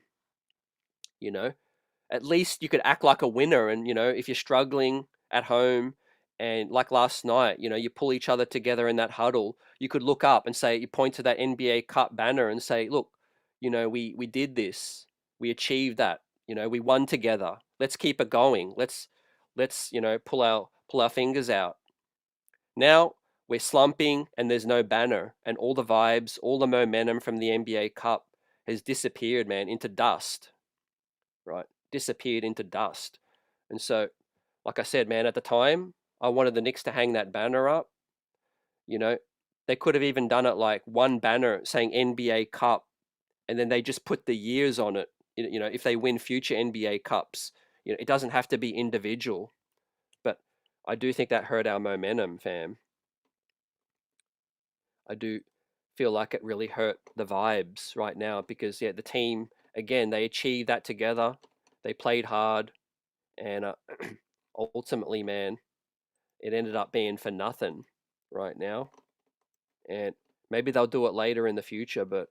You know, at least you could act like a winner. And if you're struggling at home, and like last night, you pull each other together in that huddle, you could look up and say, you point to that NBA Cup banner and say, "Look, we did this, we achieved that, we won together. Let's keep it going. Let's pull our fingers out." Now we're slumping and there's no banner, and all the vibes, all the momentum from the NBA Cup has disappeared, man, into dust, right? Disappeared into dust. And so, like I said, man, at the time, I wanted the Knicks to hang that banner up. They could have even done it like one banner saying NBA Cup, and then they just put the years on it. If they win future NBA Cups, it doesn't have to be individual. But I do think that hurt our momentum, fam. I do feel like it really hurt the vibes right now because, yeah, the team, again, they achieved that together. They played hard, and ultimately, man, it ended up being for nothing right now. And maybe they'll do it later in the future, but,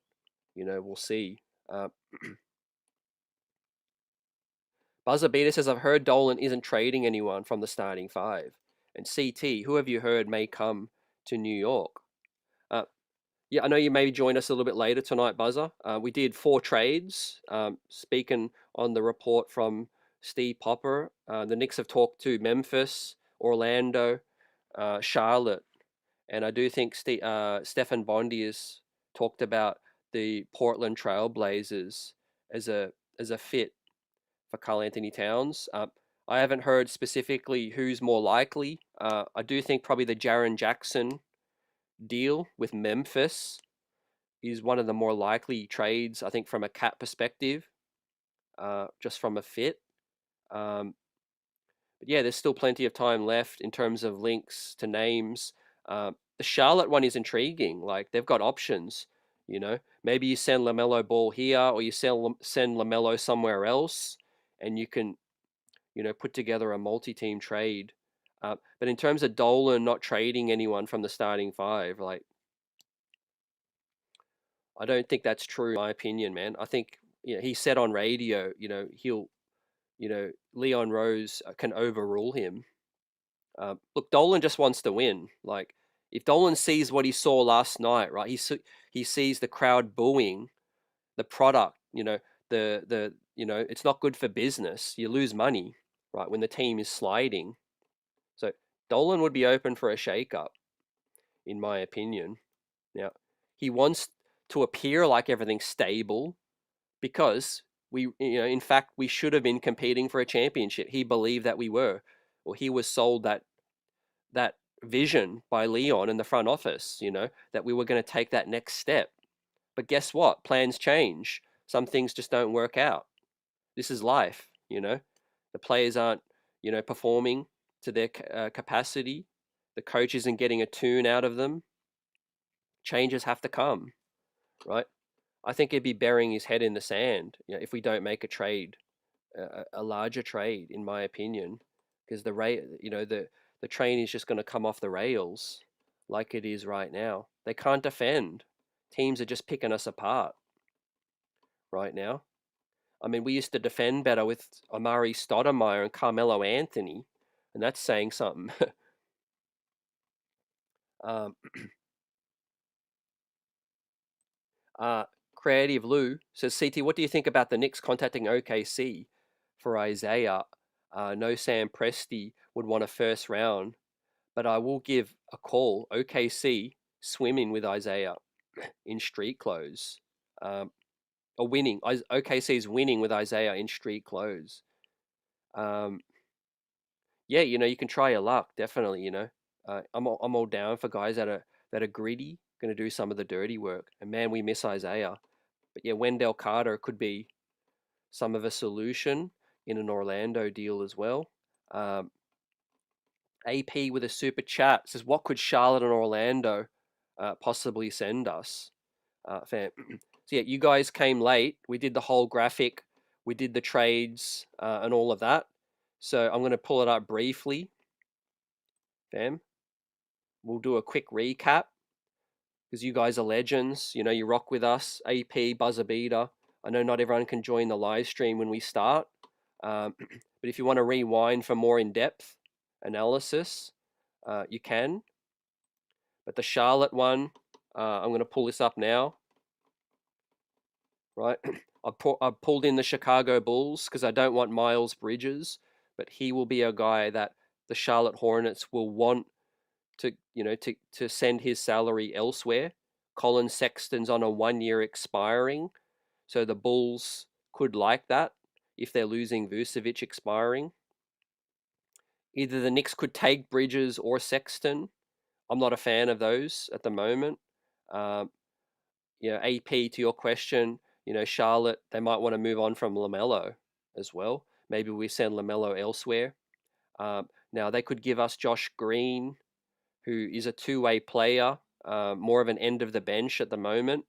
we'll see. Buzzer Beater says, "I've heard Dolan isn't trading anyone from the starting five." And CT, who have you heard may come to New York? Yeah, I know you may join us a little bit later tonight, Buzzer. We did 4 trades. Speaking on the report from Steve Popper, the Knicks have talked to Memphis, Orlando, Charlotte, and I do think Stefan Bondi has talked about the Portland Trailblazers as a fit for Karl Anthony Towns. I haven't heard specifically who's more likely. I do think probably the Jaren Jackson deal with Memphis is one of the more likely trades, I think, from a cap perspective, just from a fit. But yeah, there's still plenty of time left in terms of links to names. The Charlotte one is intriguing. Like, they've got options. Maybe you send LaMelo Ball here, or you send LaMelo somewhere else, and you can, put together a multi-team trade. But in terms of Dolan not trading anyone from the starting five, like, I don't think that's true, in my opinion, man. I think he said on radio, he'll, Leon Rose can overrule him. Look, Dolan just wants to win. Like, if Dolan sees what he saw last night, right? He sees the crowd booing the product. It's not good for business. You lose money, right, when the team is sliding. So Dolan would be open for a shakeup, in my opinion. Now, he wants to appear like everything's stable because in fact, we should have been competing for a championship. He believed that we were, or he was sold that vision by Leon in the front office, that we were going to take that next step. But guess what? Plans change. Some things just don't work out. This is life, The players aren't, performing to their capacity. The coach isn't getting a tune out of them. Changes have to come, right? I think he'd be burying his head in the sand, if we don't make a trade, a larger trade, in my opinion, because the train is just going to come off the rails like it is right now. They can't defend. Teams are just picking us apart right now. I mean, we used to defend better with Amari Stoudemire and Carmelo Anthony, and that's saying something. Creative Lou says, CT, what do you think about the Knicks contacting OKC for Isaiah? No Sam Presti would want a first round, but I will give a call. OKC swimming with Isaiah in street clothes. Or winning. OKC's winning with Isaiah in street clothes. Yeah, you can try your luck, definitely, I'm all down for guys that are gritty, going to do some of the dirty work. And man, we miss Isaiah. But yeah, Wendell Carter could be some of a solution in an Orlando deal as well. AP with a super chat says, what could Charlotte and Orlando possibly send us? Fam. So yeah, you guys came late. We did the whole graphic. We did the trades and all of that. So I'm going to pull it up briefly. Fam. We'll do a quick recap because you guys are legends. You know, you rock with us. AP, buzzer beater. I know not everyone can join the live stream when we start. But if you want to rewind for more in-depth analysis, you can. But the Charlotte one, I'm going to pull this up now. Right, I pulled in the Chicago Bulls because I don't want Miles Bridges, but he will be a guy that the Charlotte Hornets will want to, you know, to send his salary elsewhere. Colin Sexton's on a 1 year expiring, so the Bulls could like that if they're losing Vucevic expiring. Either the Knicks could take Bridges or Sexton. I'm not a fan of those at the moment. You know, AP, to your question, you know, Charlotte, they might want to move on from LaMelo as well. Maybe we send LaMelo elsewhere. Now, they could give us Josh Green, who is a two-way player, more of an end of the bench at the moment.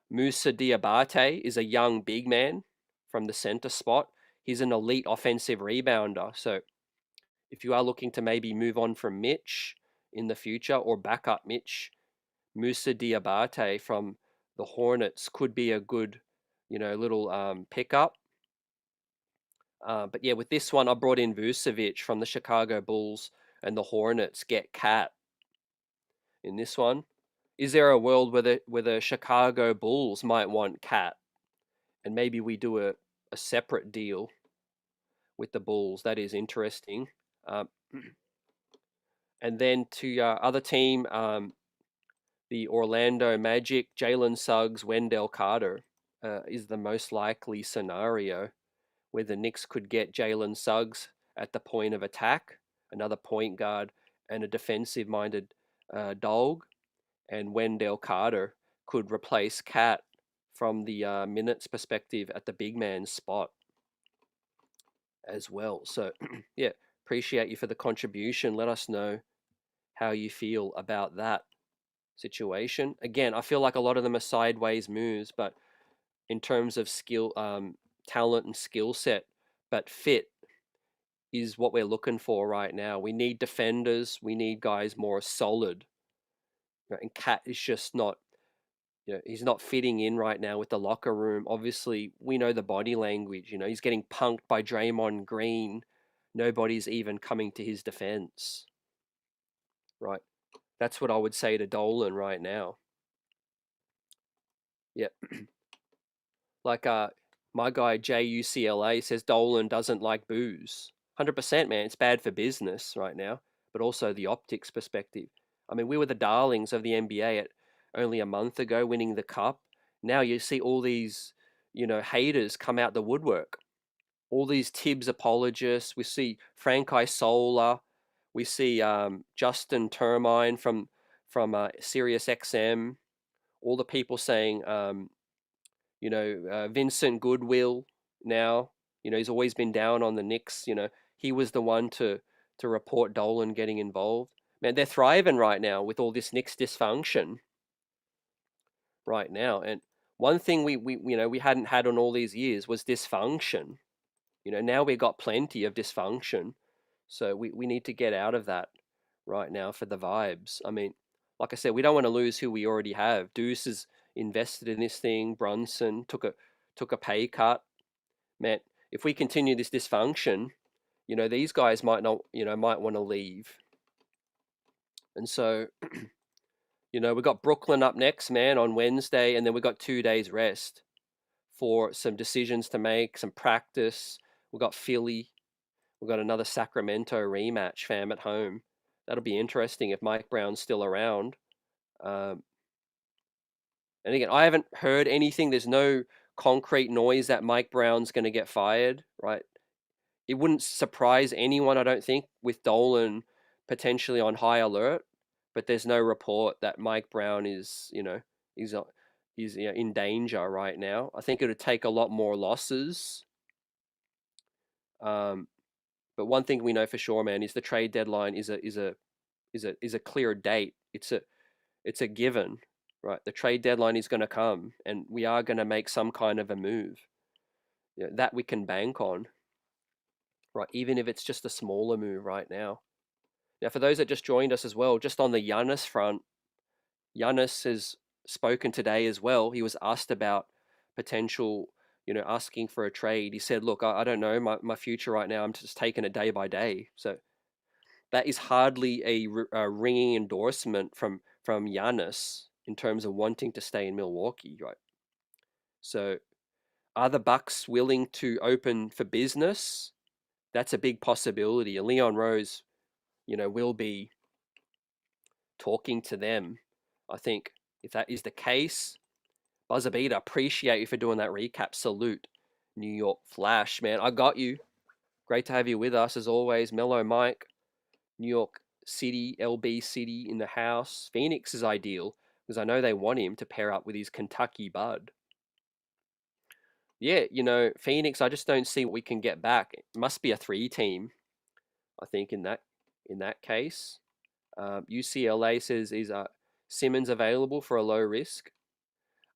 Musa Diabate is a young big man from the center spot. He's an elite offensive rebounder. So if you are looking to maybe move on from Mitch in the future or back up Mitch, Musa Diabate from the Hornets could be a good, you know, little pickup. But yeah, with this one, I brought in Vucevic from the Chicago Bulls, and the Hornets get Cat in this one. Is there a world where the Chicago Bulls might want Cat, and maybe we do a separate deal with the Bulls? That is interesting. And then to your other team, the Orlando Magic, Jalen Suggs, Wendell Carter is the most likely scenario where the Knicks could get Jalen Suggs at the point of attack, another point guard, and a defensive-minded dog, and Wendell Carter could replace Cat from the minutes perspective at the big man spot as well. So, yeah, appreciate you for the contribution. Let us know how you feel about that situation. Again, I feel like a lot of them are sideways moves, but in terms of skill, talent and skill set, but fit is what we're looking for right now. We need defenders. We need guys more solid. And Cat is just not, you know, he's not fitting in right now with the locker room. Obviously, we know the body language. You know, he's getting punked by Draymond Green. Nobody's even coming to his defense. Right. That's what I would say to Dolan right now. Yeah. Like my guy JUCLA says Dolan doesn't like booze. 100%, man. It's bad for business right now, but also the optics perspective. I mean, we were the darlings of the NBA at only a month ago, winning the cup. Now you see all these, you know, haters come out the woodwork. All these Tibbs apologists. We see Frank Isola. We see Justin Termine from Sirius XM. All the people saying, you know, Vincent Goodwill now. You know, he's always been down on the Knicks. You know, he was the one to report Dolan getting involved. Man, they're thriving right now with all this Knicks dysfunction right now. And one thing we hadn't had on all these years was dysfunction. You know, now we've got plenty of dysfunction. So we need to get out of that right now for the vibes. I mean, like I said, we don't want to lose who we already have. Deuce is invested in this thing. Brunson took a pay cut. Man, if we continue this dysfunction, you know, these guys might not, you know, might want to leave. And so, you know, we got Brooklyn up next, man, on Wednesday, and then we got 2 days rest for some decisions to make, some practice. We got Philly. We got another Sacramento rematch, fam, at home. That'll be interesting if Mike Brown's still around. And again, I haven't heard anything. There's no concrete noise that Mike Brown's going to get fired, right? It wouldn't surprise anyone, I don't think, with Dolan potentially on high alert. but there's no report that Mike Brown is, is in danger right now. I think it would take a lot more losses. But one thing we know for sure, man, is the trade deadline is a clear date. It's a given, right? The trade deadline is going to come, and we are going to make some kind of a move, that we can bank on, right? Even if it's just a smaller move right now. Now, for those that just joined us as well, just on the Giannis front, Giannis has spoken today as well. He was asked about potential, asking for a trade. He said, look, I don't know my future right now. I'm just taking it day by day. So that is hardly a ringing endorsement from Giannis in terms of wanting to stay in Milwaukee, right? So are the Bucks willing to open for business? That's a big possibility. And Leon Rose, will be talking to them. I think if that is the case, Buzzer Beater, appreciate you for doing that recap. Salute, New York Flash, man. I got you. Great to have you with us as always. Mellow Mike, New York City, LB City in the house. Phoenix is ideal because I know they want him to pair up with his Kentucky bud. Yeah, Phoenix, I just don't see what we can get back. It must be a 3-team, I think, in that case. UCLA says, is Simmons available for a low risk?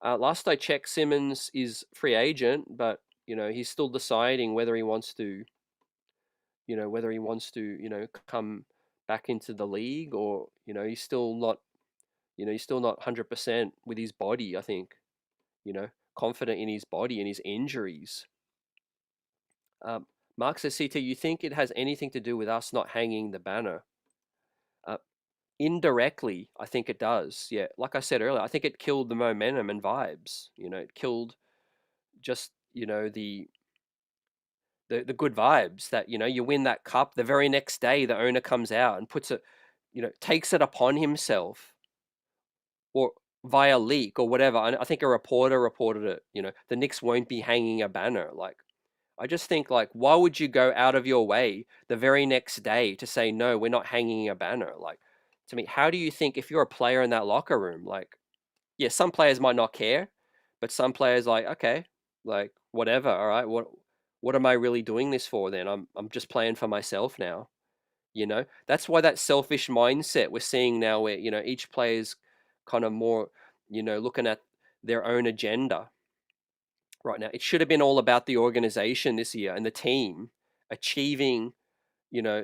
Last I checked, Simmons is free agent, but he's still deciding whether he wants to, come back into the league, or he's still not, 100% with his body. I think, confident in his body and his injuries. Mark says, CT, you think it has anything to do with us not hanging the banner? Indirectly, I think it does. Yeah, like I said earlier, I think it killed the momentum and vibes. It killed just the good vibes that you win that cup. The very next day, the owner comes out and puts it, takes it upon himself, or via leak or whatever. I think a reporter reported it. The Knicks won't be hanging a banner. Like, I just think, like, why would you go out of your way the very next day to say no, we're not hanging a banner? Like, to me, how do you think, if you're a player in that locker room, like, yeah, some players might not care, but some players like, okay, like, whatever, all right, what am I really doing this for then? I'm just playing for myself now. That's why that selfish mindset we're seeing now, where each player's kind of more looking at their own agenda right now. It should have been all about the organization this year and the team achieving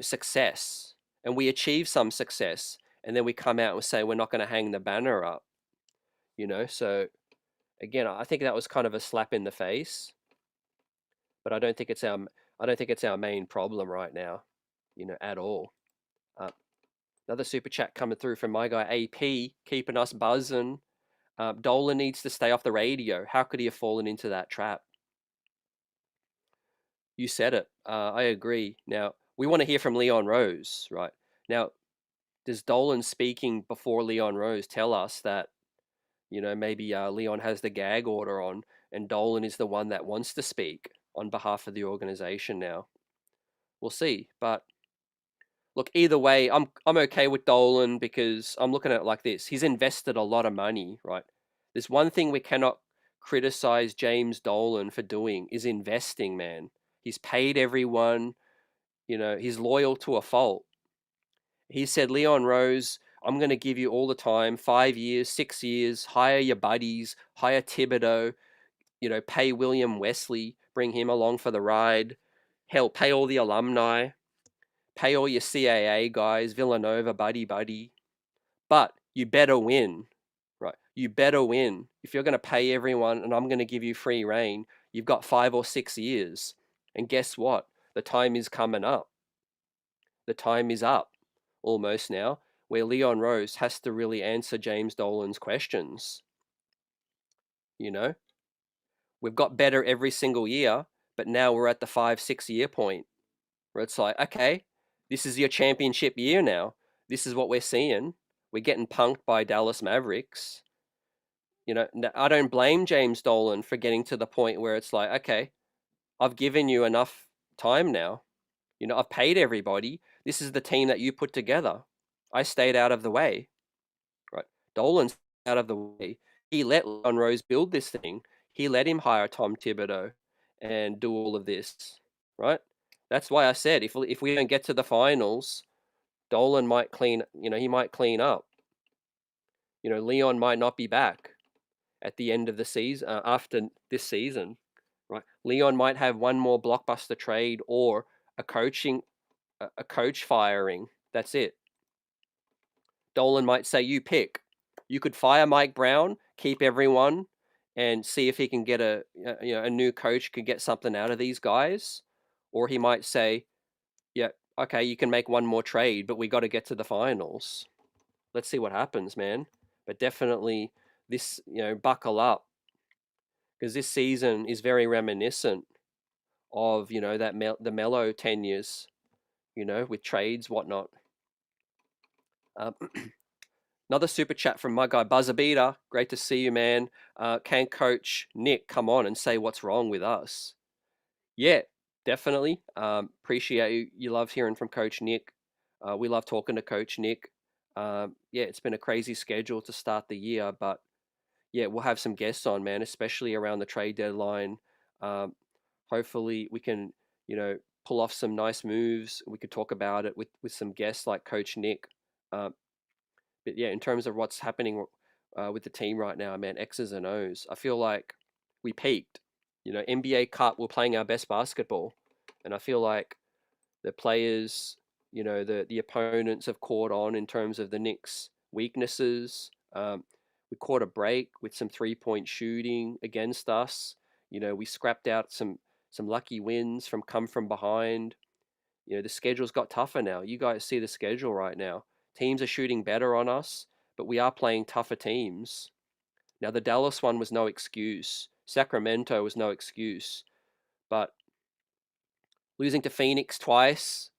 success, and we achieve some success, and then we come out and say we're not going to hang the banner up. So again, I think that was kind of a slap in the face, but I don't think it's our main problem right now, at all. Another super chat coming through from my guy AP, keeping us buzzing. Dolan needs to stay off the radio. How could he have fallen into that trap? You said it. I agree. Now, we want to hear from Leon Rose, right? Now, does Dolan speaking before Leon Rose tell us that, maybe Leon has the gag order on, and Dolan is the one that wants to speak on behalf of the organization now? We'll see. But look, either way, I'm okay with Dolan, because I'm looking at it like this. He's invested a lot of money, right? There's one thing we cannot criticize James Dolan for doing, is investing, man. He's paid everyone. He's loyal to a fault. He said, Leon Rose, I'm going to give you all the time, 5 years, 6 years, hire your buddies, hire Thibodeau, pay William Wesley, bring him along for the ride. Hell, pay all the alumni, pay all your CAA guys, Villanova, buddy. But you better win, right? You better win. If you're going to pay everyone and I'm going to give you free reign, you've got 5 or 6 years. And guess what? The time is coming up. The time is up almost now, where Leon Rose has to really answer James Dolan's questions. We've got better every single year, but now we're at the 5-6 year point where it's like, okay, this is your championship year now. This is what we're seeing. We're getting punked by Dallas Mavericks. I don't blame James Dolan for getting to the point where it's like, okay, I've given you enough time now. I've paid everybody. This is the team that you put together. I stayed out of the way. Dolan's out of the way. He let Leon Rose build this thing. He let him hire Tom Thibodeau and do all of this, right? That's why I said if we don't get to the finals, Dolan might clean. He might clean up. Leon might not be back at the end of the season after this season, right? Leon might have one more blockbuster trade or a coach firing. That's it. Dolan might say, "You pick." You could fire Mike Brown, keep everyone, and see if he can get a new coach could get something out of these guys, or he might say, "Yeah, okay, you can make one more trade, but we got to get to the finals." Let's see what happens, man. But definitely, this buckle up, because this season is very reminiscent of the Melo tenures, with trades, whatnot. Another super chat from my guy Buzzer Beater. Great to see you, man. Can Coach Nick come on and say what's wrong with us? Yeah, definitely. Appreciate you love hearing from Coach Nick. We love talking to Coach Nick. Yeah, it's been a crazy schedule to start the year, but yeah, we'll have some guests on, man, especially around the trade deadline. Hopefully we can, pull off some nice moves. We could talk about it with some guests like Coach Nick. But yeah, in terms of what's happening with the team right now, man, X's and O's. I feel like we peaked. NBA Cup, we're playing our best basketball, and I feel like the players, the opponents have caught on in terms of the Knicks' weaknesses. We caught a break with some 3-point shooting against us. We scrapped out some lucky wins from come from behind. The schedule's got tougher now. You guys see the schedule right now. Teams are shooting better on us, but we are playing tougher teams. Now, the Dallas one was no excuse. Sacramento was no excuse. But losing to Phoenix twice,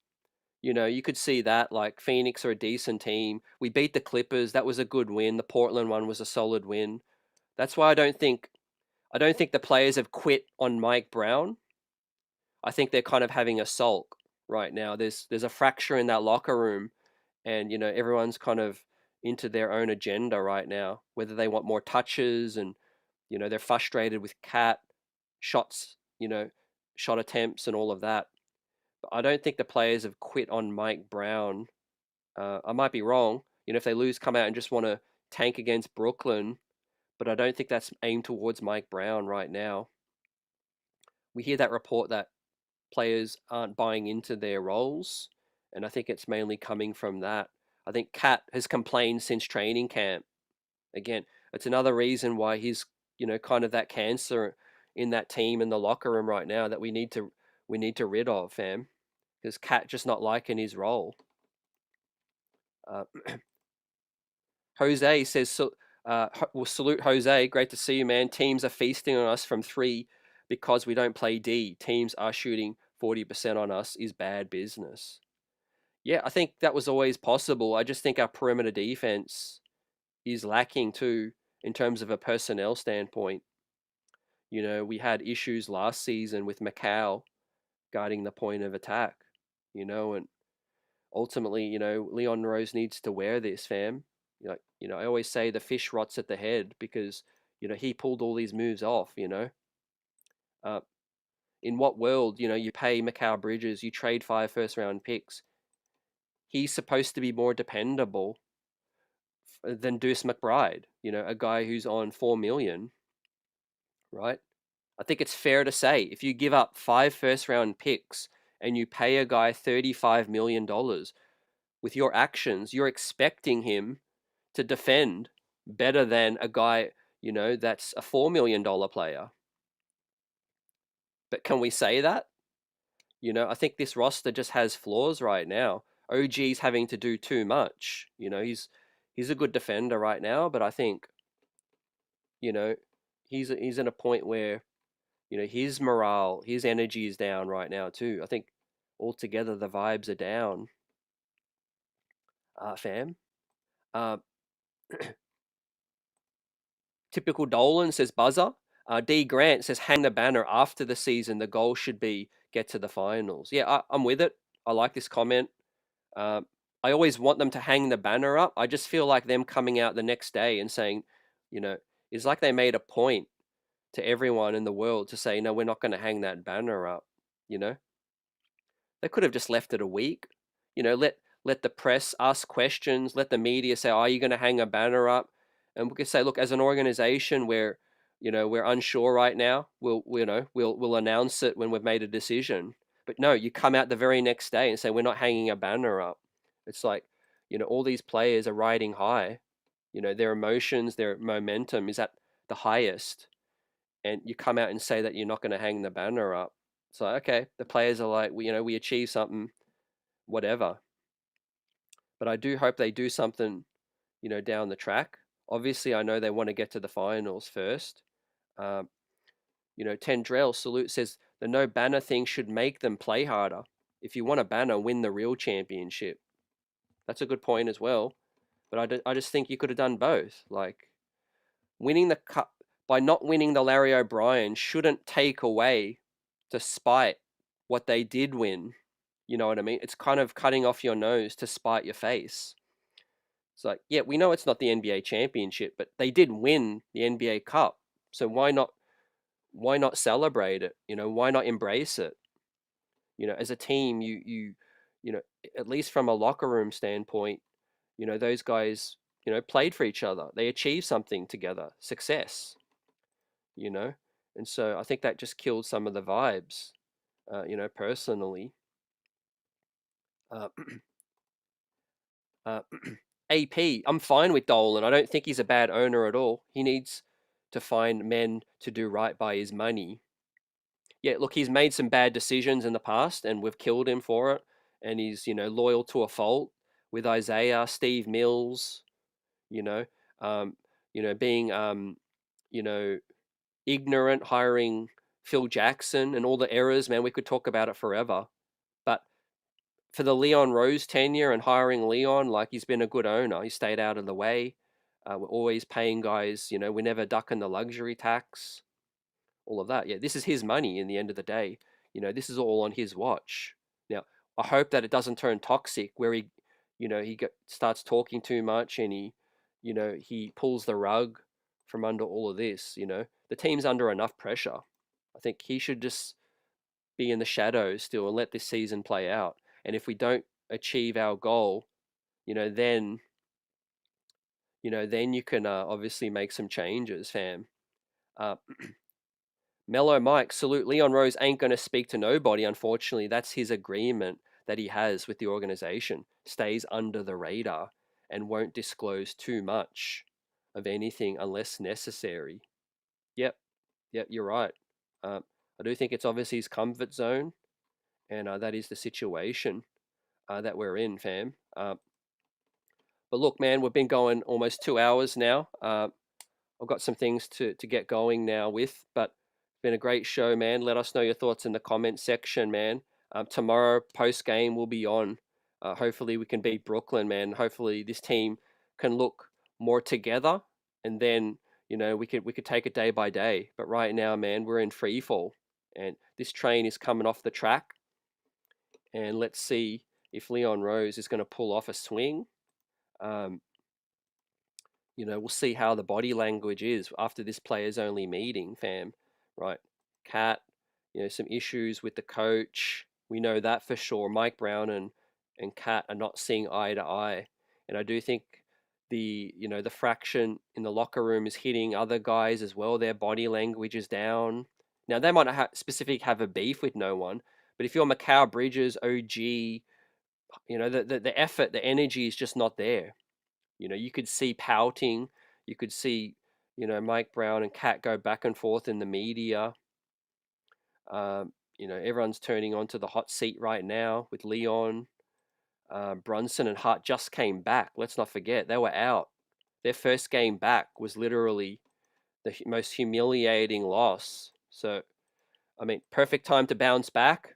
you could see that. Like, Phoenix are a decent team. We beat the Clippers. That was a good win. The Portland one was a solid win. That's why I don't think the players have quit on Mike Brown. I think they're kind of having a sulk right now. There's a fracture in that locker room, and everyone's kind of into their own agenda right now, whether they want more touches, and they're frustrated with Cat shots, shot attempts and all of that. But I don't think the players have quit on Mike Brown. I might be wrong. If they lose, come out and just want to tank against Brooklyn, but I don't think that's aimed towards Mike Brown right now. We hear that report that players aren't buying into their roles, and I think it's mainly coming from that. I think Cat has complained since training camp. Again, it's another reason why he's kind of that cancer in that team in the locker room right now that we need to rid of, fam, because Cat just not liking his role. Jose says, we'll salute Jose. Great to see you, man. Teams are feasting on us from 3 because we don't play D. Teams are shooting 40% on us is bad business. Yeah, I think that was always possible. I just think our perimeter defense is lacking too in terms of a personnel standpoint. We had issues last season with Macau guarding the point of attack, and ultimately, Leon Rose needs to wear this, fam. I always say the fish rots at the head because, he pulled all these moves off, in what world, you pay Macau Bridges, you trade 5 first-round picks. He's supposed to be more dependable than Deuce McBride, a guy who's on $4 million, right? I think it's fair to say if you give up 5 first-round picks and you pay a guy $35 million, with your actions, you're expecting him to defend better than a guy, that's a $4 million player. But can we say that? I think this roster just has flaws right now. OG's having to do too much. He's a good defender right now, but I think, he's in a point where, his morale, his energy is down right now too. I think altogether the vibes are down. Fam. Typical Dolan, says Buzzer. D Grant says, hang the banner after the season. The goal should be get to the finals. Yeah, I'm with it. I like this comment. I I always want them to hang the banner up. I just feel like them coming out the next day and saying, it's like they made a point to everyone in the world to say, no, we're not going to hang that banner up. They could have just left it a week. Let the press ask questions, let the media say, are you going to hang a banner up? And we could say, look, as an organization, we're unsure right now. We'll announce it when we've made a decision. But no, you come out the very next day and say, we're not hanging a banner up. It's like, all these players are riding high. Their emotions, their momentum is at the highest. And you come out and say that you're not going to hang the banner up. So, okay, the players are like, we achieved something, whatever. But I do hope they do something, down the track. Obviously, I know they want to get to the finals first. Tendrell Salute says the no banner thing should make them play harder. If you want a banner, win the real championship. That's a good point as well. But I just think you could have done both. Like, winning the cup by not winning the Larry O'Brien shouldn't take away, despite what they did win. You know what I mean? It's kind of cutting off your nose to spite your face. It's like, yeah, we know it's not the NBA championship, but they did win the NBA Cup. So why not celebrate it? Why not embrace it? As a team, you at least from a locker room standpoint, those guys, played for each other. They achieved something together, success, And so I think that just killed some of the vibes, personally. AP, I'm fine with Dolan. I don't think he's a bad owner at all. He needs to find men to do right by his money. Yeah, look, he's made some bad decisions in the past, and we've killed him for it. And he's, loyal to a fault with Isaiah, Steve Mills, being, ignorant, hiring Phil Jackson and all the errors, man, we could talk about it forever. But for the Leon Rose tenure and hiring Leon, like, he's been a good owner. He stayed out of the way. We're always paying guys, we're never ducking the luxury tax, all of that. Yeah, this is his money in the end of the day. This is all on his watch. Now, I hope that it doesn't turn toxic where he starts talking too much and he pulls the rug from under all of this. The team's under enough pressure. I think he should just be in the shadows still and let this season play out. And if we don't achieve our goal, then you can obviously make some changes, fam. Mellow Mike, salute. Leon Rose ain't going to speak to nobody, unfortunately. That's his agreement that he has with the organization. Stays under the radar and won't disclose too much of anything unless necessary. Yep, you're right. I do think it's obviously his comfort zone, and that is the situation that we're in, fam. But look, man, we've been going almost 2 hours now. I've got some things to get going now with, but it's been a great show, man. Let us know your thoughts in the comment section, man. Tomorrow, post-game, we'll be on. Hopefully we can beat Brooklyn, man. Hopefully this team can look more together, and then, we could take it day by day. But right now, man, we're in free fall, and this train is coming off the track. And let's see if Leon Rose is going to pull off a swing. We'll see how the body language is after this players only meeting, fam. Right? Cat, some issues with the coach. We know that for sure. Mike Brown and Cat are not seeing eye to eye. And I do think the fraction in the locker room is hitting other guys as well. Their body language is down. Now, they might not have a beef with no one, but if you're Mikal Bridges, OG, the effort, the energy is just not there. You could see pouting. You could see, Mike Brown and Kat go back and forth in the media. Everyone's turning onto the hot seat right now with Leon. Brunson and Hart just came back. Let's not forget, they were out. Their first game back was literally the most humiliating loss. So, I mean, perfect time to bounce back.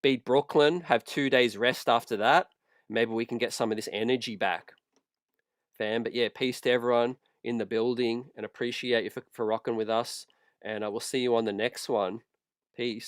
Beat Brooklyn, have 2 days rest after that. Maybe we can get some of this energy back, fam. But yeah, peace to everyone in the building, and appreciate you for rocking with us. And I will see you on the next one. Peace.